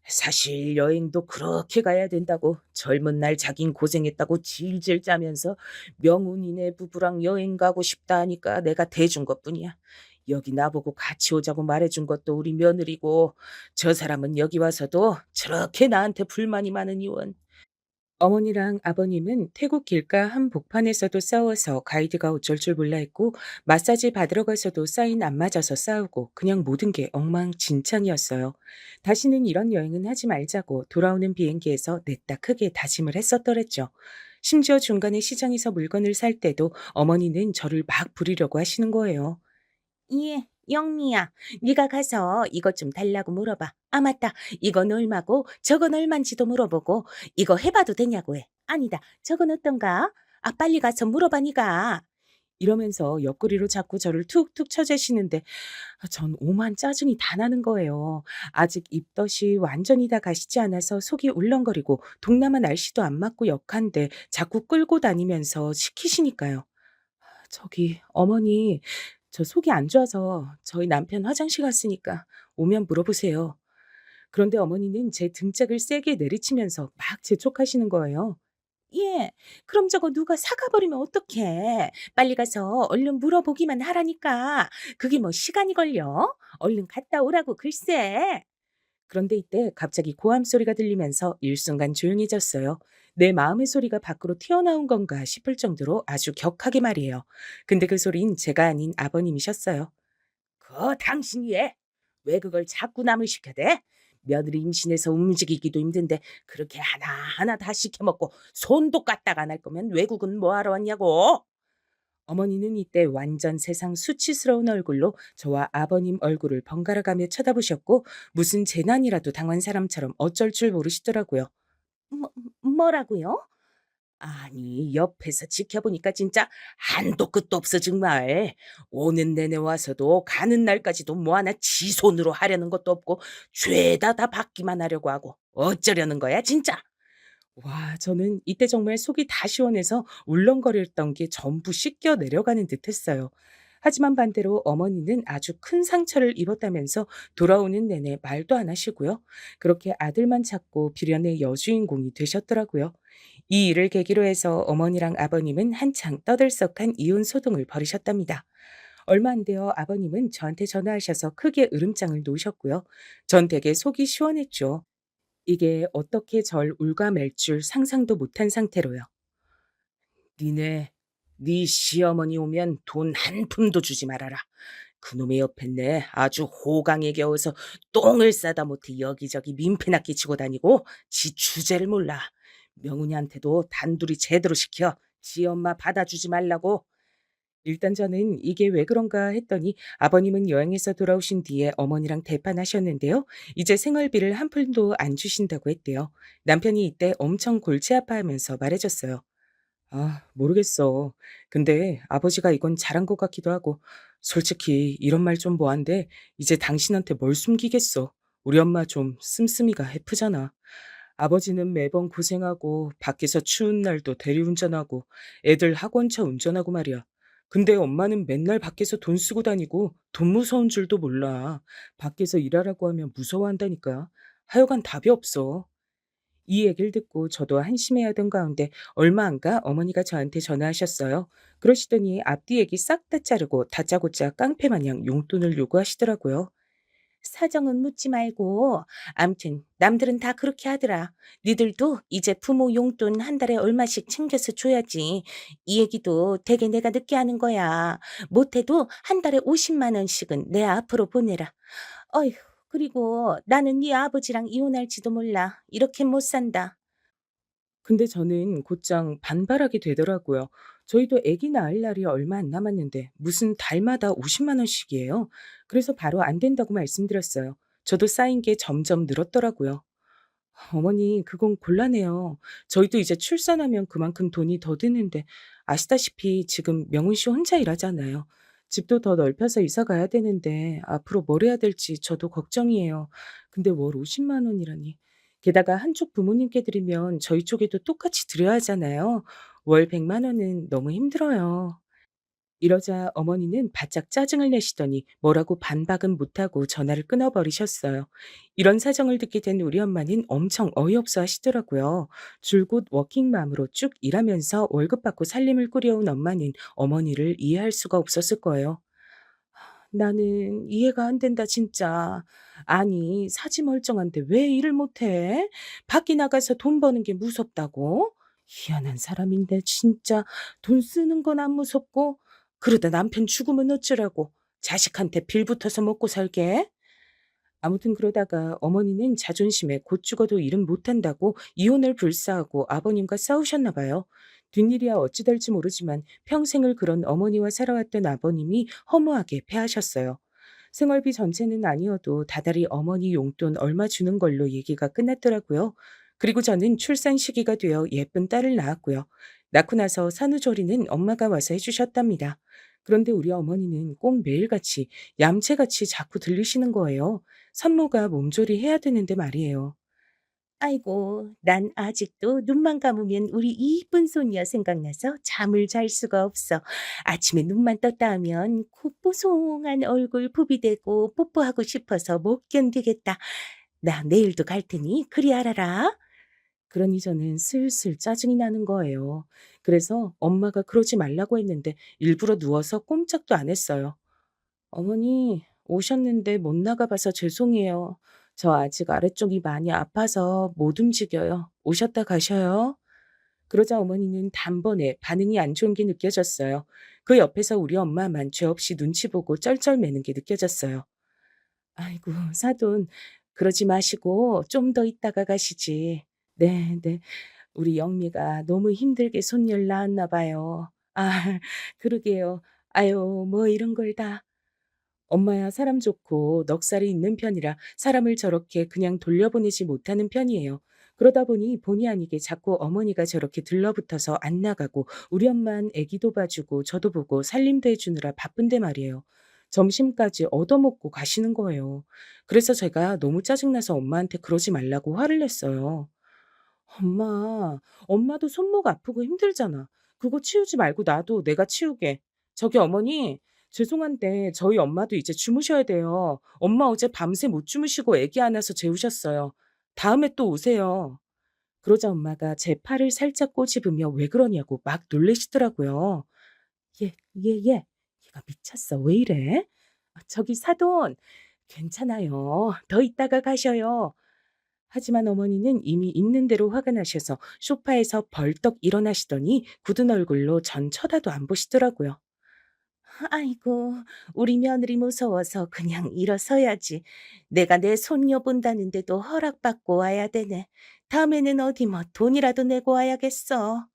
사실 여행도 그렇게 가야 된다고 젊은 날 자긴 고생했다고 질질 짜면서 명운이네 부부랑 여행 가고 싶다 하니까 내가 대준 것뿐이야. 여기 나보고 같이 오자고 말해준 것도 우리 며느리고 저 사람은 여기 와서도 저렇게 나한테 불만이 많은 이원. 어머니랑 아버님은 태국 길가 한복판에서도 싸워서 가이드가 어쩔 줄 몰라 했고 마사지 받으러 가서도 사인 안 맞아서 싸우고 그냥 모든 게 엉망진창이었어요. 다시는 이런 여행은 하지 말자고 돌아오는 비행기에서 냈다 크게 다짐을 했었더랬죠. 심지어 중간에 시장에서 물건을 살 때도 어머니는 저를 막 부리려고 하시는 거예요. 예, 영미야. 네가 가서 이것 좀 달라고 물어봐. 아, 맞다. 이건 얼마고 저건 얼만지도 물어보고 이거 해봐도 되냐고 해. 아니다. 저건 어떤가? 아, 빨리 가서 물어봐 니가. 이러면서 옆구리로 자꾸 저를 툭툭 쳐재시는데 전 오만 짜증이 다 나는 거예요. 아직 입덧이 완전히 다 가시지 않아서 속이 울렁거리고 동남아 날씨도 안 맞고 역한데 자꾸 끌고 다니면서 시키시니까요. 저기 어머니 저 속이 안 좋아서 저희 남편 화장실 갔으니까 오면 물어보세요. 그런데 어머니는 제 등짝을 세게 내리치면서 막 재촉하시는 거예요. 예, 그럼 저거 누가 사가 버리면 어떡해. 빨리 가서 얼른 물어보기만 하라니까. 그게 뭐 시간이 걸려? 얼른 갔다 오라고 글쎄. 그런데 이때 갑자기 고함 소리가 들리면서 일순간 조용해졌어요. 내 마음의 소리가 밖으로 튀어나온 건가 싶을 정도로 아주 격하게 말이에요. 근데 그 소린 제가 아닌 아버님이셨어요. 당신이 해? 왜 그걸 자꾸 남을 시켜대? 며느리 임신해서 움직이기도 힘든데 그렇게 하나하나 다 시켜먹고 손도 까딱 안 할 거면 외국은 뭐하러 왔냐고? 어머니는 이때 완전 세상 수치스러운 얼굴로 저와 아버님 얼굴을 번갈아 가며 쳐다보셨고 무슨 재난이라도 당한 사람처럼 어쩔 줄 모르시더라고요. 뭐, 뭐라고요? 아니, 옆에서 지켜보니까 진짜 한도 끝도 없어 정말. 오는 내내 와서도 가는 날까지도 뭐 하나 지 손으로 하려는 것도 없고 죄다 다 받기만 하려고 하고 어쩌려는 거야 진짜. 와, 저는 이때 정말 속이 다 시원해서 울렁거렸던 게 전부 씻겨 내려가는 듯했어요. 하지만 반대로 어머니는 아주 큰 상처를 입었다면서 돌아오는 내내 말도 안 하시고요. 그렇게 아들만 찾고 비련의 여주인공이 되셨더라고요. 이 일을 계기로 해서 어머니랑 아버님은 한창 떠들썩한 이혼 소동을 벌이셨답니다. 얼마 안 되어 아버님은 저한테 전화하셔서 크게 으름장을 놓으셨고요. 전 되게 속이 시원했죠. 이게 어떻게 절 울가맬 줄 상상도 못한 상태로요. 니네, 네 시어머니 오면 돈 한 푼도 주지 말아라. 그놈의 옆에 아주 호강에 겨워서 똥을 싸다 못해 여기저기 민폐나 끼치고 다니고 지 주제를 몰라. 명훈이한테도 단둘이 제대로 시켜. 지 엄마 받아주지 말라고. 일단 저는 이게 왜 그런가 했더니 아버님은 여행에서 돌아오신 뒤에 어머니랑 대판하셨는데요. 이제 생활비를 한 푼도 안 주신다고 했대요. 남편이 이때 엄청 골치 아파하면서 말해줬어요. 아, 모르겠어. 근데 아버지가 이건 잘한 것 같기도 하고, 솔직히 이런 말 좀 뭐한데, 이제 당신한테 뭘 숨기겠어. 우리 엄마 좀 씀씀이가 해프잖아. 아버지는 매번 고생하고, 밖에서 추운 날도 대리운전하고, 애들 학원차 운전하고 말이야. 근데 엄마는 맨날 밖에서 돈 쓰고 다니고, 돈 무서운 줄도 몰라. 밖에서 일하라고 하면 무서워한다니까. 하여간 답이 없어. 이 얘기를 듣고 저도 한심해하던 가운데 얼마 안 가 어머니가 저한테 전화하셨어요. 그러시더니 앞뒤 얘기 싹 다 자르고 다짜고짜 깡패 마냥 용돈을 요구하시더라고요. 사정은 묻지 말고 암튼 남들은 다 그렇게 하더라. 니들도 이제 부모 용돈 한 달에 얼마씩 챙겨서 줘야지. 이 얘기도 되게 내가 늦게 하는 거야. 못해도 한 달에 50만 원씩은 내 앞으로 보내라. 어휴, 그리고 나는 네 아버지랑 이혼할지도 몰라. 이렇게 못 산다. 근데 저는 곧장 반발하게 되더라고요. 저희도 아기 낳을 날이 얼마 안 남았는데 무슨 달마다 50만 원씩이에요. 그래서 바로 안 된다고 말씀드렸어요. 저도 쌓인 게 점점 늘었더라고요. 어머니, 그건 곤란해요. 저희도 이제 출산하면 그만큼 돈이 더 드는데 아시다시피 지금 명훈 씨 혼자 일하잖아요. 집도 더 넓혀서 이사 가야 되는데 앞으로 뭘 해야 될지 저도 걱정이에요. 근데 월 50만 원이라니. 게다가 한쪽 부모님께 드리면 저희 쪽에도 똑같이 드려야 하잖아요. 월 100만 원은 너무 힘들어요. 이러자 어머니는 바짝 짜증을 내시더니 뭐라고 반박은 못하고 전화를 끊어버리셨어요. 이런 사정을 듣게 된 우리 엄마는 엄청 어이없어 하시더라고요. 줄곧 워킹맘으로 쭉 일하면서 월급 받고 살림을 꾸려온 엄마는 어머니를 이해할 수가 없었을 거예요. 나는 이해가 안 된다, 진짜. 아니, 사지 멀쩡한데 왜 일을 못해? 밖에 나가서 돈 버는 게 무섭다고? 희한한 사람인데, 진짜. 돈 쓰는 건 안 무섭고, 그러다 남편 죽으면 어쩌라고. 자식한테 빌 붙어서 먹고 살게. 아무튼 그러다가 어머니는 자존심에 곧 죽어도 일은 못한다고 이혼을 불사하고 아버님과 싸우셨나 봐요. 뒷일이야 어찌 될지 모르지만 평생을 그런 어머니와 살아왔던 아버님이 허무하게 패하셨어요. 생활비 전체는 아니어도 다달이 어머니 용돈 얼마 주는 걸로 얘기가 끝났더라고요. 그리고 저는 출산 시기가 되어 예쁜 딸을 낳았고요. 낳고 나서 산후조리는 엄마가 와서 해주셨답니다. 그런데 우리 어머니는 꼭 매일같이 얌체같이 자꾸 들리시는 거예요. 산모가 몸조리 해야 되는데 말이에요. 아이고, 난 아직도 눈만 감으면 우리 이쁜 손녀 생각나서 잠을 잘 수가 없어. 아침에 눈만 떴다 하면 그 뽀송한 얼굴 부비대고 뽀뽀하고 싶어서 못 견디겠다. 나 내일도 갈 테니 그리 알아라. 그러니 저는 슬슬 짜증이 나는 거예요. 그래서 엄마가 그러지 말라고 했는데 일부러 누워서 꼼짝도 안 했어요. 어머니, 오셨는데 못 나가봐서 죄송해요. 저 아직 아래쪽이 많이 아파서 못 움직여요. 오셨다 가셔요. 그러자 어머니는 단번에 반응이 안 좋은 게 느껴졌어요. 그 옆에서 우리 엄마만 죄 없이 눈치 보고 쩔쩔매는 게 느껴졌어요. 아이고, 사돈, 그러지 마시고 좀 더 있다가 가시지. 네, 네. 우리 영미가 너무 힘들게 손녀를 낳았나 봐요. 아, 그러게요. 아유, 뭐 이런 걸 다. 엄마야 사람 좋고 넉살이 있는 편이라 사람을 저렇게 그냥 돌려보내지 못하는 편이에요. 그러다 보니 본의 아니게 자꾸 어머니가 저렇게 들러붙어서 안 나가고 우리 엄만 애기도 봐주고 저도 보고 살림도 해주느라 바쁜데 말이에요. 점심까지 얻어먹고 가시는 거예요. 그래서 제가 너무 짜증나서 엄마한테 그러지 말라고 화를 냈어요. 엄마, 엄마도 손목 아프고 힘들잖아. 그거 치우지 말고 놔도 내가 치우게. 저기 어머니, 죄송한데 저희 엄마도 이제 주무셔야 돼요. 엄마 어제 밤새 못 주무시고 애기 안아서 재우셨어요. 다음에 또 오세요. 그러자 엄마가 제 팔을 살짝 꼬집으며 왜 그러냐고 막 놀래시더라고요. 얘, 얘가 미쳤어. 왜 이래? 저기 사돈, 괜찮아요. 더 있다가 가셔요. 하지만 어머니는 이미 있는 대로 화가 나셔서 소파에서 벌떡 일어나시더니 굳은 얼굴로 전 쳐다도 안 보시더라고요. 아이고, 우리 며느리 무서워서 그냥 일어서야지. 내가 내 손녀 본다는데도 허락받고 와야 되네. 다음에는 어디 뭐 돈이라도 내고 와야겠어.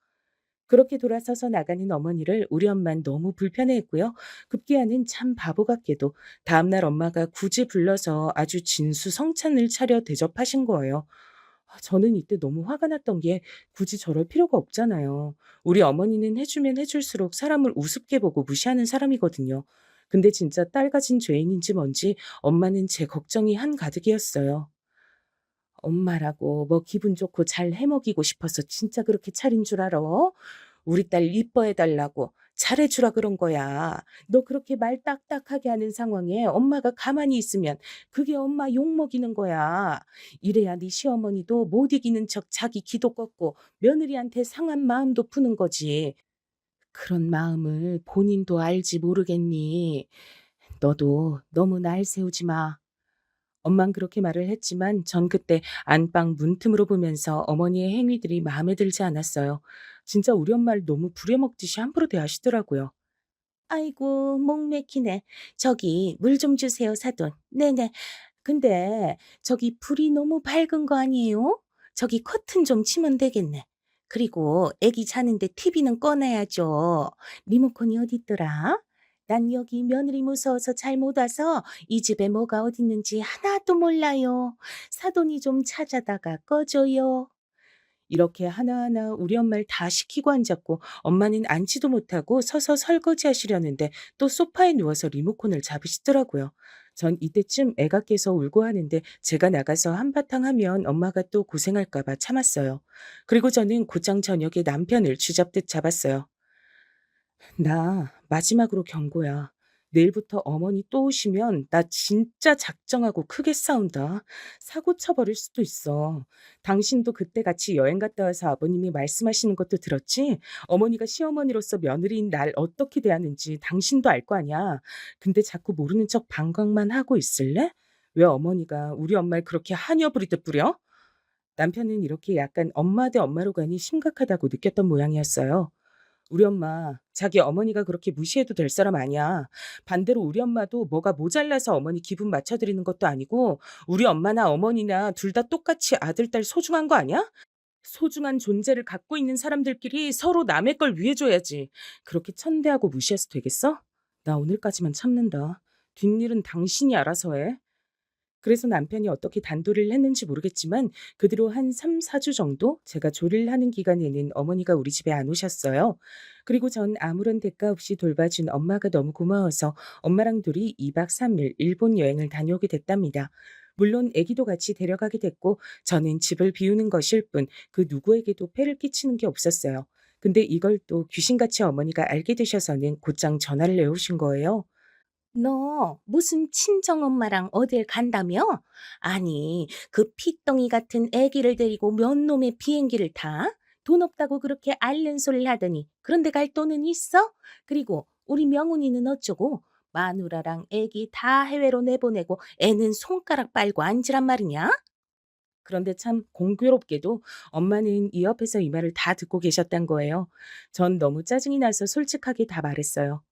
그렇게 돌아서서 나가는 어머니를 우리 엄만 너무 불편해했고요. 급기야는 참 바보 같게도 다음날 엄마가 굳이 불러서 아주 진수성찬을 차려 대접하신 거예요. 저는 이때 너무 화가 났던 게 굳이 저럴 필요가 없잖아요. 우리 어머니는 해주면 해줄수록 사람을 우습게 보고 무시하는 사람이거든요. 근데 진짜 딸 가진 죄인인지 뭔지 엄마는 제 걱정이 한가득이었어요. 엄마라고 뭐 기분 좋고 잘 해먹이고 싶어서 진짜 그렇게 차린 줄 알아? 우리 딸 이뻐해 달라고 잘해주라 그런 거야. 너 그렇게 말 딱딱하게 하는 상황에 엄마가 가만히 있으면 그게 엄마 욕먹이는 거야. 이래야 네 시어머니도 못 이기는 척 자기 기도 꺾고 며느리한테 상한 마음도 푸는 거지. 그런 마음을 본인도 알지 모르겠니? 너도 너무 날 세우지 마. 엄만 그렇게 말을 했지만 전 그때 안방 문틈으로 보면서 어머니의 행위들이 마음에 들지 않았어요. 진짜 우리 엄마를 너무 부려먹듯이 함부로 대하시더라고요. 아이고, 목 맥히네. 저기 물 좀 주세요, 사돈. 네네. 근데 저기 불이 너무 밝은 거 아니에요? 저기 커튼 좀 치면 되겠네. 그리고 애기 자는데 TV는 꺼놔야죠. 리모컨이 어디 있더라? 난 여기 며느리 무서워서 잘 못 와서 이 집에 뭐가 어딨는지 하나도 몰라요. 사돈이 좀 찾아다가 꺼줘요. 이렇게 하나하나 우리 엄마를 다 시키고 앉았고 엄마는 앉지도 못하고 서서 설거지 하시려는데 또 소파에 누워서 리모컨을 잡으시더라고요. 전 이때쯤 애가 깨서 울고 하는데 제가 나가서 한바탕 하면 엄마가 또 고생할까 봐 참았어요. 그리고 저는 곧장 저녁에 남편을 쥐잡듯 잡았어요. 나 마지막으로 경고야. 내일부터 어머니 또 오시면 나 진짜 작정하고 크게 싸운다. 사고 쳐버릴 수도 있어. 당신도 그때 같이 여행 갔다 와서 아버님이 말씀하시는 것도 들었지? 어머니가 시어머니로서 며느리인 날 어떻게 대하는지 당신도 알 거 아니야. 근데 자꾸 모르는 척 방광만 하고 있을래? 왜 어머니가 우리 엄마를 그렇게 한여 부리듯 부려? 남편은 이렇게 약간 엄마 대 엄마로 가니 심각하다고 느꼈던 모양이었어요. 우리 엄마 자기 어머니가 그렇게 무시해도 될 사람 아니야. 반대로 우리 엄마도 뭐가 모자라서 어머니 기분 맞춰드리는 것도 아니고 우리 엄마나 어머니나 둘 다 똑같이 아들, 딸 소중한 거 아니야? 소중한 존재를 갖고 있는 사람들끼리 서로 남의 걸 위해줘야지. 그렇게 천대하고 무시해서 되겠어? 나 오늘까지만 참는다. 뒷일은 당신이 알아서 해. 그래서 남편이 어떻게 단도리를 했는지 모르겠지만 그 뒤로 한 3-4주 정도 제가 조리를 하는 기간에는 어머니가 우리 집에 안 오셨어요. 그리고 전 아무런 대가 없이 돌봐준 엄마가 너무 고마워서 엄마랑 둘이 2박 3일 일본 여행을 다녀오게 됐답니다. 물론 아기도 같이 데려가게 됐고 저는 집을 비우는 것일 뿐 그 누구에게도 폐를 끼치는 게 없었어요. 근데 이걸 또 귀신같이 어머니가 알게 되셔서는 곧장 전화를 내오신 거예요. 너 무슨 친정엄마랑 어딜 간다며? 아니, 그 핏덩이 같은 애기를 데리고 몇 놈의 비행기를 타? 돈 없다고 그렇게 앓는 소리를 하더니 그런데 갈 돈은 있어? 그리고 우리 명훈이는 어쩌고? 마누라랑 애기 다 해외로 내보내고 애는 손가락 빨고 앉으란 말이냐? 그런데 참 공교롭게도 엄마는 이 옆에서 이 말을 다 듣고 계셨단 거예요. 전 너무 짜증이 나서 솔직하게 다 말했어요.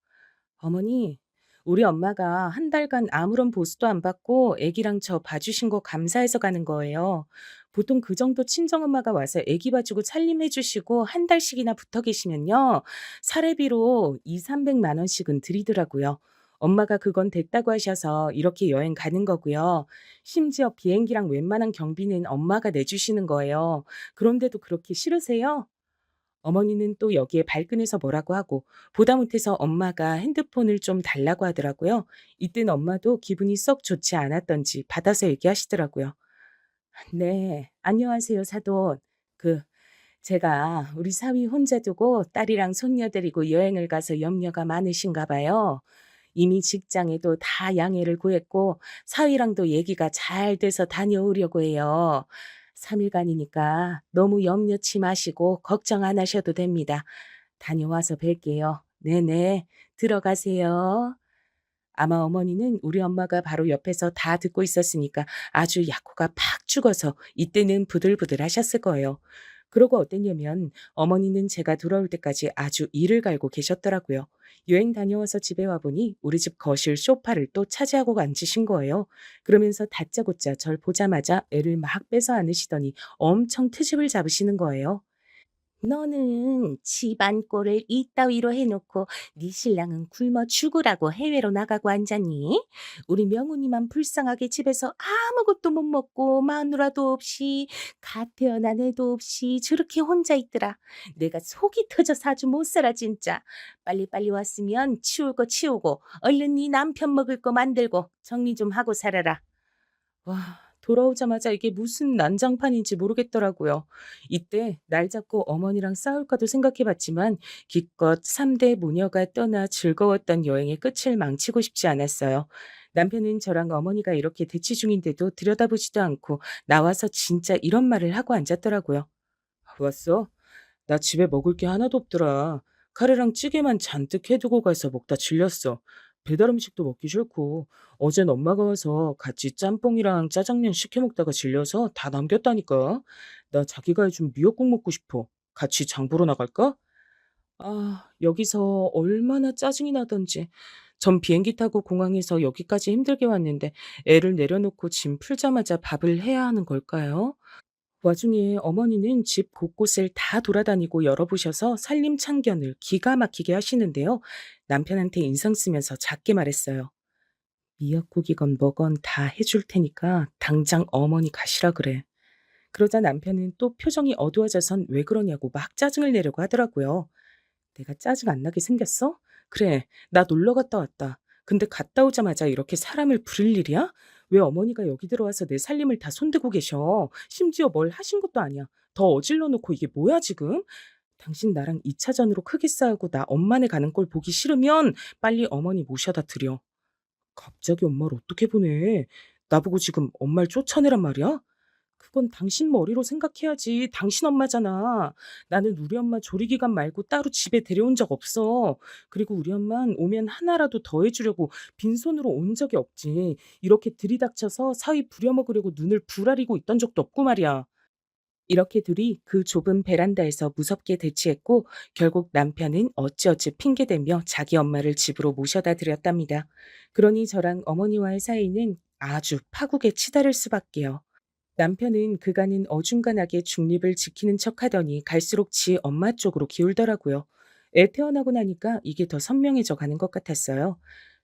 어머니, 우리 엄마가 한 달간 아무런 보수도 안 받고 애기랑 저 봐주신 거 감사해서 가는 거예요. 보통 그 정도 친정엄마가 와서 애기 봐주고 살림해 주시고 한 달씩이나 붙어 계시면요. 사례비로 2-300만 원씩은 드리더라고요. 엄마가 그건 됐다고 하셔서 이렇게 여행 가는 거고요. 심지어 비행기랑 웬만한 경비는 엄마가 내주시는 거예요. 그런데도 그렇게 싫으세요? 어머니는 또 여기에 발끈해서 뭐라고 하고 보다 못해서 엄마가 핸드폰을 좀 달라고 하더라고요. 이땐 엄마도 기분이 썩 좋지 않았던지 받아서 얘기하시더라고요. 네, 안녕하세요, 사돈. 제가 우리 사위 혼자 두고 딸이랑 손녀 데리고 여행을 가서 염려가 많으신가 봐요. 이미 직장에도 다 양해를 구했고 사위랑도 얘기가 잘 돼서 다녀오려고 해요. 3일간이니까 너무 염려치 마시고 걱정 안 하셔도 됩니다. 다녀와서 뵐게요. 네네. 들어가세요. 아마 어머니는 우리 엄마가 바로 옆에서 다 듣고 있었으니까 아주 약호가 팍 죽어서 이때는 부들부들 하셨을 거예요. 그러고 어땠냐면 어머니는 제가 돌아올 때까지 아주 이를 갈고 계셨더라고요. 여행 다녀와서 집에 와보니 우리 집 거실 소파를 또 차지하고 앉으신 거예요. 그러면서 다짜고짜 절 보자마자 애를 막 빼서 안으시더니 엄청 트집을 잡으시는 거예요. 너는 집안 꼴을 이따위로 해놓고 네 신랑은 굶어 죽으라고 해외로 나가고 앉았니? 우리 명훈이만 불쌍하게 집에서 아무것도 못 먹고 마누라도 없이 갓 태어난 애도 없이 저렇게 혼자 있더라. 내가 속이 터져서 아주 못 살아 진짜. 빨리빨리 왔으면 치울 거 치우고 얼른 네 남편 먹을 거 만들고 정리 좀 하고 살아라. 와, 돌아오자마자 이게 무슨 난장판인지 모르겠더라고요. 이때 날 잡고 어머니랑 싸울까도 생각해봤지만 기껏 3대 모녀가 떠나 즐거웠던 여행의 끝을 망치고 싶지 않았어요. 남편은 저랑 어머니가 이렇게 대치 중인데도 들여다보지도 않고 나와서 진짜 이런 말을 하고 앉았더라고요. 왔어? 나 집에 먹을 게 하나도 없더라. 카레랑 찌개만 잔뜩 해두고 가서 먹다 질렸어. 배달 음식도 먹기 싫고 어젠 엄마가 와서 같이 짬뽕이랑 짜장면 시켜 먹다가 질려서 다 남겼다니까. 나 자기가 해준 미역국 먹고 싶어. 같이 장 보러 나갈까? 아, 여기서 얼마나 짜증이 나던지. 전 비행기 타고 공항에서 여기까지 힘들게 왔는데 애를 내려놓고 짐 풀자마자 밥을 해야 하는 걸까요? 와중에 어머니는 집 곳곳을 다 돌아다니고 열어보셔서 살림참견을 기가 막히게 하시는데요. 남편한테 인상 쓰면서 작게 말했어요. 미역국이건 뭐건 다 해줄 테니까 당장 어머니 가시라 그래. 그러자 남편은 또 표정이 어두워져선 왜 그러냐고 막 짜증을 내려고 하더라고요. 내가 짜증 안 나게 생겼어? 그래, 나 놀러 갔다 왔다. 근데 갔다 오자마자 이렇게 사람을 부릴 일이야? 왜 어머니가 여기 들어와서 내 살림을 다 손대고 계셔? 심지어 뭘 하신 것도 아니야. 더 어질러 놓고 이게 뭐야 지금? 당신 나랑 2차전으로 크게 싸우고 나 엄마네 가는 꼴 보기 싫으면 빨리 어머니 모셔다 드려. 갑자기 엄마를 어떻게 보내? 나보고 지금 엄마를 쫓아내란 말이야? 그건 당신 머리로 생각해야지. 당신 엄마잖아. 나는 우리 엄마 조리기간 말고 따로 집에 데려온 적 없어. 그리고 우리 엄만 오면 하나라도 더 해주려고 빈손으로 온 적이 없지. 이렇게 들이닥쳐서 사위 부려먹으려고 눈을 부라리고 있던 적도 없고 말이야. 이렇게 둘이 그 좁은 베란다에서 무섭게 대치했고 결국 남편은 어찌어찌 핑계대며 자기 엄마를 집으로 모셔다 드렸답니다. 그러니 저랑 어머니와의 사이는 아주 파국에 치달을 수밖에요. 남편은 그간은 어중간하게 중립을 지키는 척하더니 갈수록 지 엄마 쪽으로 기울더라고요. 애 태어나고 나니까 이게 더 선명해져 가는 것 같았어요.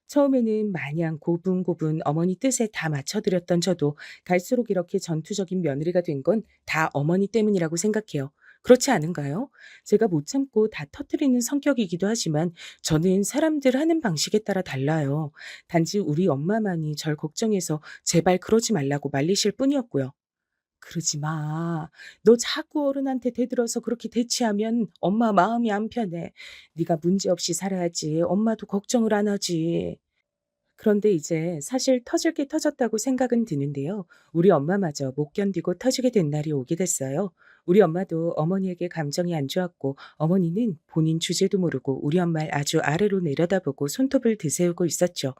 처음에는 마냥 고분고분 어머니 뜻에 다 맞춰드렸던 저도 갈수록 이렇게 전투적인 며느리가 된 건 다 어머니 때문이라고 생각해요. 그렇지 않은가요? 제가 못 참고 다 터뜨리는 성격이기도 하지만 저는 사람들 하는 방식에 따라 달라요. 단지 우리 엄마만이 절 걱정해서 제발 그러지 말라고 말리실 뿐이었고요. 그러지 마. 너 자꾸 어른한테 대들어서 그렇게 대치하면 엄마 마음이 안 편해. 네가 문제없이 살아야지. 엄마도 걱정을 안 하지. 그런데 이제 사실 터질 게 터졌다고 생각은 드는데요. 우리 엄마마저 못 견디고 터지게 된 날이 오게 됐어요. 우리 엄마도 어머니에게 감정이 안 좋았고 어머니는 본인 주제도 모르고 우리 엄마를 아주 아래로 내려다보고 손톱을 드세우고 있었죠.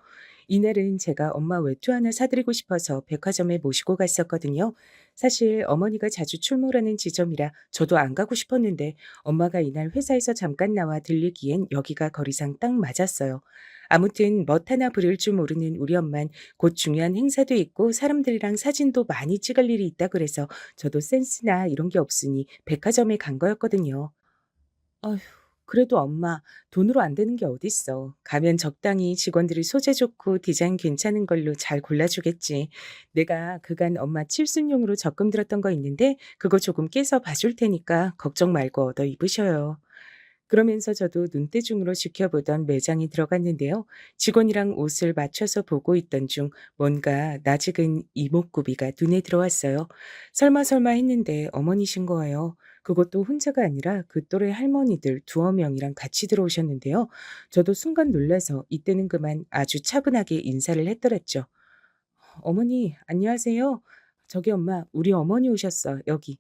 이날은 제가 엄마 외투 하나 사드리고 싶어서 백화점에 모시고 갔었거든요. 사실 어머니가 자주 출몰하는 지점이라 저도 안 가고 싶었는데 엄마가 이날 회사에서 잠깐 나와 들리기엔 여기가 거리상 딱 맞았어요. 아무튼 멋 하나 부릴 줄 모르는 우리 엄만 곧 중요한 행사도 있고 사람들이랑 사진도 많이 찍을 일이 있다 그래서 저도 센스나 이런 게 없으니 백화점에 간 거였거든요. 어휴, 그래도 엄마 돈으로 안 되는 게 어딨어. 가면 적당히 직원들이 소재 좋고 디자인 괜찮은 걸로 잘 골라주겠지. 내가 그간 엄마 칠순용으로 적금 들었던 거 있는데 그거 조금 깨서 봐줄 테니까 걱정 말고 얻어 입으셔요. 그러면서 저도 눈대중으로 지켜보던 매장에 들어갔는데요. 직원이랑 옷을 맞춰서 보고 있던 중 뭔가 낯익은 이목구비가 눈에 들어왔어요. 설마 했는데 어머니신 거예요. 그것도 혼자가 아니라 그 또래 할머니들 두어 명이랑 같이 들어오셨는데요. 저도 순간 놀라서 이때는 그만 아주 차분하게 인사를 했더랬죠. 어머니, 안녕하세요. 저기 엄마, 우리 어머니 오셨어, 여기.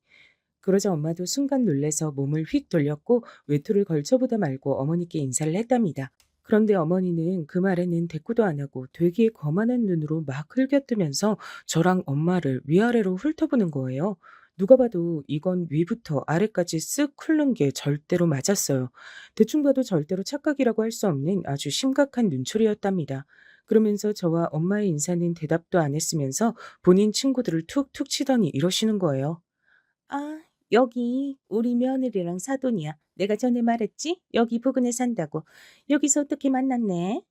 그러자 엄마도 순간 놀라서 몸을 휙 돌렸고 외투를 걸쳐보다 말고 어머니께 인사를 했답니다. 그런데 어머니는 그 말에는 대꾸도 안 하고 되게 거만한 눈으로 막 흘겨뜨면서 저랑 엄마를 위아래로 훑어보는 거예요. 누가 봐도 이건 위부터 아래까지 쓱 훑는 게 절대로 맞았어요. 대충 봐도 절대로 착각이라고 할 수 없는 아주 심각한 눈초리였답니다. 그러면서 저와 엄마의 인사는 대답도 안 했으면서 본인 친구들을 툭툭 치더니 이러시는 거예요. 아, 여기 우리 며느리랑 사돈이야. 내가 전에 말했지? 여기 부근에 산다고. 여기서 어떻게 만났네?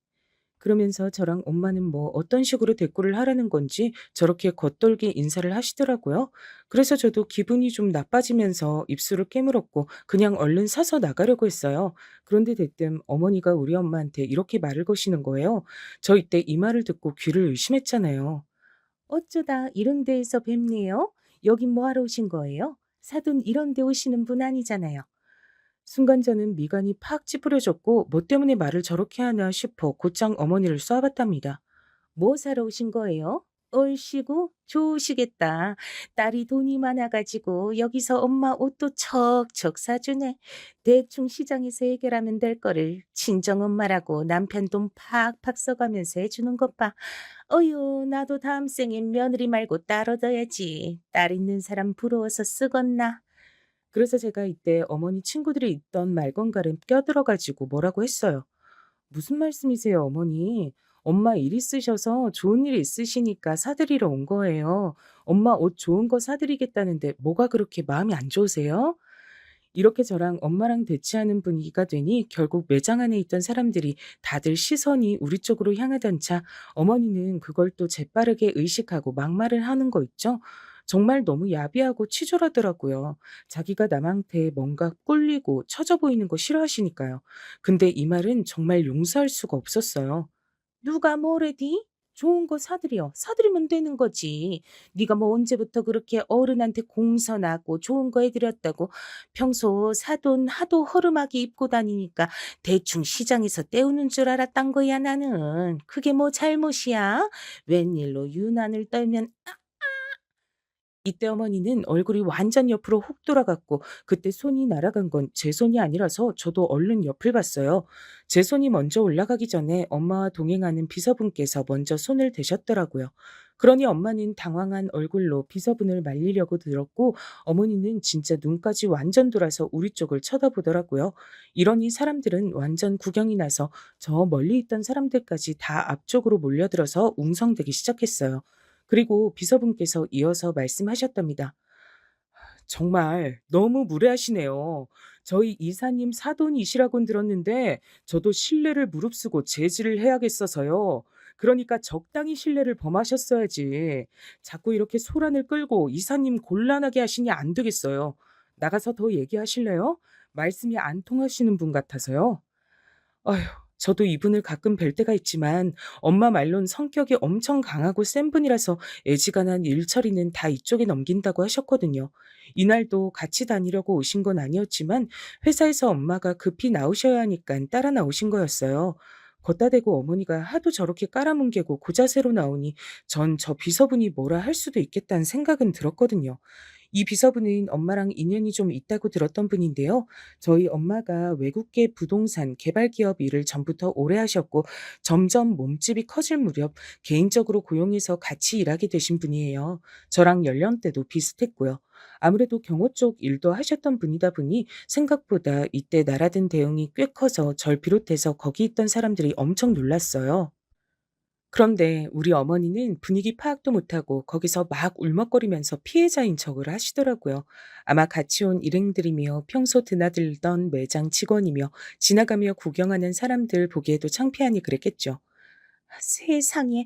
그러면서 저랑 엄마는 뭐 어떤 식으로 대꾸를 하라는 건지 저렇게 겉돌게 인사를 하시더라고요. 그래서 저도 기분이 좀 나빠지면서 입술을 깨물었고 그냥 얼른 사서 나가려고 했어요. 그런데 대뜸 어머니가 우리 엄마한테 이렇게 말을 거시는 거예요. 저 이때 이 말을 듣고 귀를 의심했잖아요. 어쩌다 이런 데에서 뵙네요. 여긴 뭐하러 오신 거예요? 사돈 이런 데 오시는 분 아니잖아요. 순간 저는 미간이 팍 찌푸려졌고 뭐 때문에 말을 저렇게 하나 싶어 곧장 어머니를 쏘아봤답니다. 뭐 사러 오신 거예요? 얼씨구 좋으시겠다. 딸이 돈이 많아가지고 여기서 엄마 옷도 척척 사주네. 대충 시장에서 해결하면 될 거를 친정엄마라고 남편 돈 팍팍 써가면서 해주는 것 봐. 어휴, 나도 다음 생엔 며느리 말고 딸 얻어야지. 딸 있는 사람 부러워서 쓰겄나. 그래서 제가 이때 어머니 친구들이 있던 말건가를 껴들어가지고 뭐라고 했어요. 무슨 말씀이세요, 어머니? 엄마 일 있으셔서 좋은 일 있으시니까 사드리러 온 거예요. 엄마 옷 좋은 거 사드리겠다는데 뭐가 그렇게 마음이 안 좋으세요? 이렇게 저랑 엄마랑 대치하는 분위기가 되니 결국 매장 안에 있던 사람들이 다들 시선이 우리 쪽으로 향하던 차 어머니는 그걸 또 재빠르게 의식하고 막말을 하는 거 있죠? 정말 너무 야비하고 치졸하더라고요. 자기가 남한테 뭔가 꿀리고 처져 보이는 거 싫어하시니까요. 근데 이 말은 정말 용서할 수가 없었어요. 누가 뭐래디? 좋은 거 사드려. 사드리면 되는 거지. 네가 뭐 언제부터 그렇게 어른한테 공선하고 좋은 거 해드렸다고 평소 사돈 하도 허름하게 입고 다니니까 대충 시장에서 때우는 줄 알았단 거야 나는. 그게 뭐 잘못이야? 웬일로 유난을 떨면 이때 어머니는 얼굴이 완전 옆으로 훅 돌아갔고 그때 손이 날아간 건 제 손이 아니라서 저도 얼른 옆을 봤어요. 제 손이 먼저 올라가기 전에 엄마와 동행하는 비서분께서 먼저 손을 대셨더라고요. 그러니 엄마는 당황한 얼굴로 비서분을 말리려고 들었고 어머니는 진짜 눈까지 완전 돌아서 우리 쪽을 쳐다보더라고요. 이러니 사람들은 완전 구경이 나서 저 멀리 있던 사람들까지 다 앞쪽으로 몰려들어서 웅성대기 시작했어요. 그리고 비서분께서 이어서 말씀하셨답니다. 정말 너무 무례하시네요. 저희 이사님 사돈이시라곤 들었는데 저도 신뢰를 무릅쓰고 제지를 해야겠어서요. 그러니까 적당히 신뢰를 범하셨어야지. 자꾸 이렇게 소란을 끌고 이사님 곤란하게 하시니 안 되겠어요. 나가서 더 얘기하실래요? 말씀이 안 통하시는 분 같아서요. 아휴, 저도 이분을 가끔 뵐 때가 있지만 엄마 말론 성격이 엄청 강하고 센 분이라서 애지간한 일 처리는 다 이쪽에 넘긴다고 하셨거든요. 이날도 같이 다니려고 오신 건 아니었지만 회사에서 엄마가 급히 나오셔야 하니까 따라 나오신 거였어요. 걷다 대고 어머니가 하도 저렇게 깔아뭉개고 고자세로 나오니 전 저 비서분이 뭐라 할 수도 있겠다는 생각은 들었거든요. 이 비서분은 엄마랑 인연이 좀 있다고 들었던 분인데요. 저희 엄마가 외국계 부동산 개발 기업 일을 전부터 오래 하셨고 점점 몸집이 커질 무렵 개인적으로 고용해서 같이 일하게 되신 분이에요. 저랑 연령대도 비슷했고요. 아무래도 경호 쪽 일도 하셨던 분이다 보니 생각보다 이때 날아든 대응이 꽤 커서 절 비롯해서 거기 있던 사람들이 엄청 놀랐어요. 그런데 우리 어머니는 분위기 파악도 못하고 거기서 막 울먹거리면서 피해자인 척을 하시더라고요. 아마 같이 온 일행들이며 평소 드나들던 매장 직원이며 지나가며 구경하는 사람들 보기에도 창피하니 그랬겠죠. 세상에,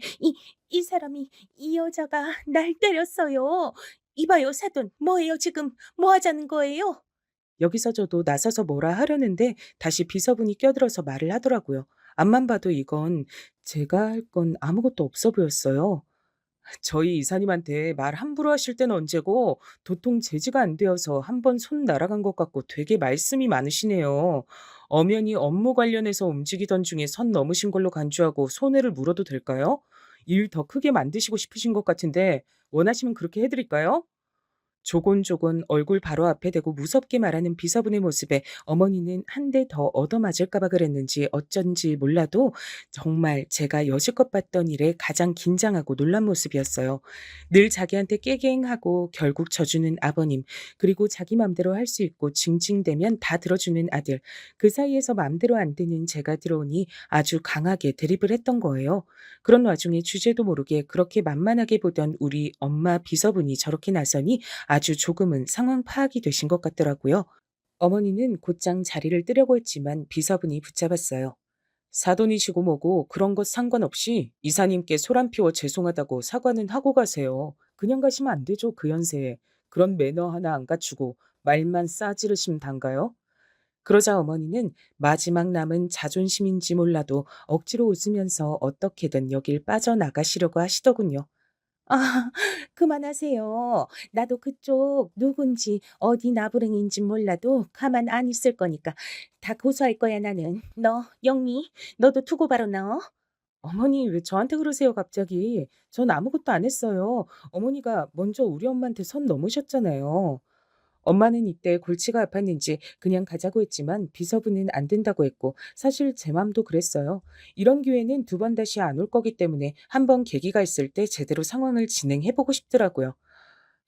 이 사람이, 이 여자가 날 때렸어요. 이봐요, 사돈. 뭐예요, 지금? 뭐 하자는 거예요? 여기서 저도 나서서 뭐라 하려는데 다시 비서분이 껴들어서 말을 하더라고요. 앞만 봐도 이건 제가 할 건 아무것도 없어 보였어요. 저희 이사님한테 말 함부로 하실 때는 언제고 도통 제지가 안 되어서 한 번 손 날아간 것 같고 되게 말씀이 많으시네요. 엄연히 업무 관련해서 움직이던 중에 선 넘으신 걸로 간주하고 손해를 물어도 될까요? 일 더 크게 만드시고 싶으신 것 같은데 원하시면 그렇게 해드릴까요? 조곤조곤 얼굴 바로 앞에 대고 무섭게 말하는 비서분의 모습에 어머니는 한 대 더 얻어맞을까 봐 그랬는지 어쩐지 몰라도 정말 제가 여지껏 봤던 일에 가장 긴장하고 놀란 모습이었어요. 늘 자기한테 깨갱하고 결국 져주는 아버님, 그리고 자기 맘대로 할 수 있고 징징대면 다 들어주는 아들, 그 사이에서 맘대로 안 되는 제가 들어오니 아주 강하게 대립을 했던 거예요. 그런 와중에 주제도 모르게 그렇게 만만하게 보던 우리 엄마 비서분이 저렇게 나서니 아주 조금은 상황 파악이 되신 것 같더라고요. 어머니는 곧장 자리를 뜨려고 했지만 비서분이 붙잡았어요. 사돈이시고 뭐고 그런 것 상관없이 이사님께 소란 피워 죄송하다고 사과는 하고 가세요. 그냥 가시면 안 되죠, 그 연세에. 그런 매너 하나 안 갖추고 말만 싸지르시면 단가요? 그러자 어머니는 마지막 남은 자존심인지 몰라도 억지로 웃으면서 어떻게든 여길 빠져나가시려고 하시더군요. 아, 그만하세요. 나도 그쪽 누군지 어디 나부랭인지 몰라도 가만 안 있을 거니까 다 고소할 거야 나는. 너 영미, 너도 투고 바로 나와. 어머니 왜 저한테 그러세요 갑자기? 전 아무것도 안 했어요. 어머니가 먼저 우리 엄마한테 선 넘으셨잖아요. 엄마는 이때 골치가 아팠는지 그냥 가자고 했지만 비서부는 안 된다고 했고 사실 제 맘도 그랬어요. 이런 기회는 두 번 다시 안 올 거기 때문에 한 번 계기가 있을 때 제대로 상황을 진행해보고 싶더라고요.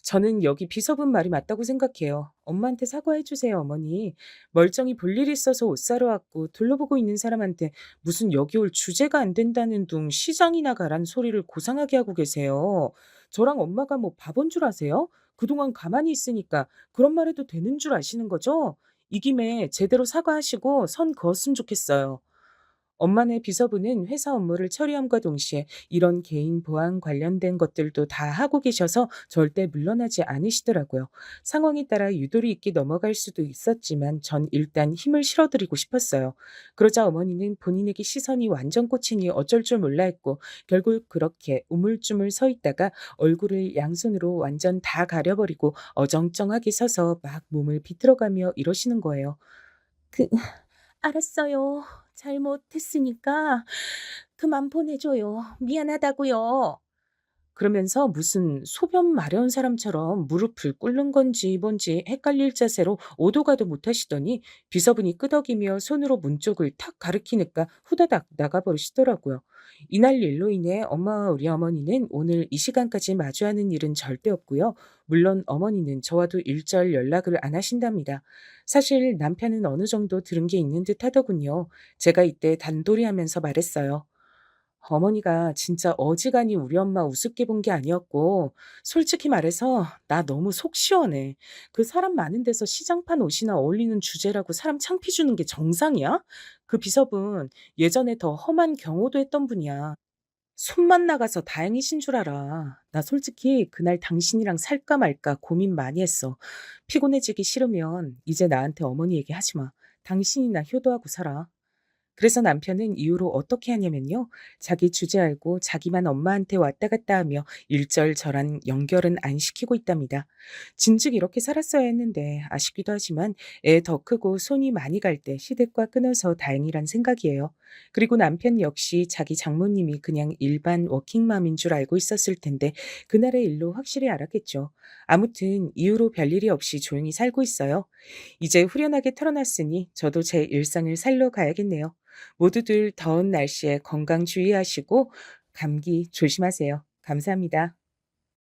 저는 여기 비서분 말이 맞다고 생각해요. 엄마한테 사과해 주세요, 어머니. 멀쩡히 볼 일 있어서 옷 사러 왔고 둘러보고 있는 사람한테 무슨 여기 올 주제가 안 된다는 둥 시장이나 가란 소리를 고상하게 하고 계세요. 저랑 엄마가 뭐 바본 줄 아세요? 그동안 가만히 있으니까 그런 말 해도 되는 줄 아시는 거죠? 이 김에 제대로 사과하시고 선 그었으면 좋겠어요. 엄마네 비서부는 회사 업무를 처리함과 동시에 이런 개인 보안 관련된 것들도 다 하고 계셔서 절대 물러나지 않으시더라고요. 상황에 따라 유도리 있게 넘어갈 수도 있었지만 전 일단 힘을 실어드리고 싶었어요. 그러자 어머니는 본인에게 시선이 완전 꽂히니 어쩔 줄 몰라 했고 결국 그렇게 우물쭈물 서 있다가 얼굴을 양손으로 완전 다 가려버리고 어정쩡하게 서서 막 몸을 비틀어가며 이러시는 거예요. 그 알았어요. 잘못했으니까 그만 보내줘요. 미안하다고요. 그러면서 무슨 소변 마려운 사람처럼 무릎을 꿇는 건지 뭔지 헷갈릴 자세로 오도 가도 못하시더니 비서분이 끄덕이며 손으로 문 쪽을 탁 가리키니까 후다닥 나가버리시더라고요. 이날 일로 인해 엄마와 우리 어머니는 오늘 이 시간까지 마주하는 일은 절대 없고요. 물론 어머니는 저와도 일절 연락을 안 하신답니다. 사실 남편은 어느 정도 들은 게 있는 듯 하더군요. 제가 이때 단도리하면서 말했어요. 어머니가 진짜 어지간히 우리 엄마 우습게 본 게 아니었고 솔직히 말해서 나 너무 속 시원해. 그 사람 많은 데서 시장판 옷이나 어울리는 주제라고 사람 창피 주는 게 정상이야? 그 비서분 예전에 더 험한 경호도 했던 분이야. 손만 나가서 다행이신 줄 알아. 나 솔직히 그날 당신이랑 살까 말까 고민 많이 했어. 피곤해지기 싫으면 이제 나한테 어머니 얘기하지 마. 당신이나 효도하고 살아. 그래서 남편은 이후로 어떻게 하냐면요. 자기 주제 알고 자기만 엄마한테 왔다 갔다 하며 일절 저랑 연결은 안 시키고 있답니다. 진즉 이렇게 살았어야 했는데 아쉽기도 하지만 애 더 크고 손이 많이 갈 때 시댁과 끊어서 다행이란 생각이에요. 그리고 남편 역시 자기 장모님이 그냥 일반 워킹맘인 줄 알고 있었을 텐데 그날의 일로 확실히 알았겠죠. 아무튼 이후로 별일이 없이 조용히 살고 있어요. 이제 후련하게 털어놨으니 저도 제 일상을 살러 가야겠네요. 모두들 더운 날씨에 건강 주의하시고 감기 조심하세요. 감사합니다.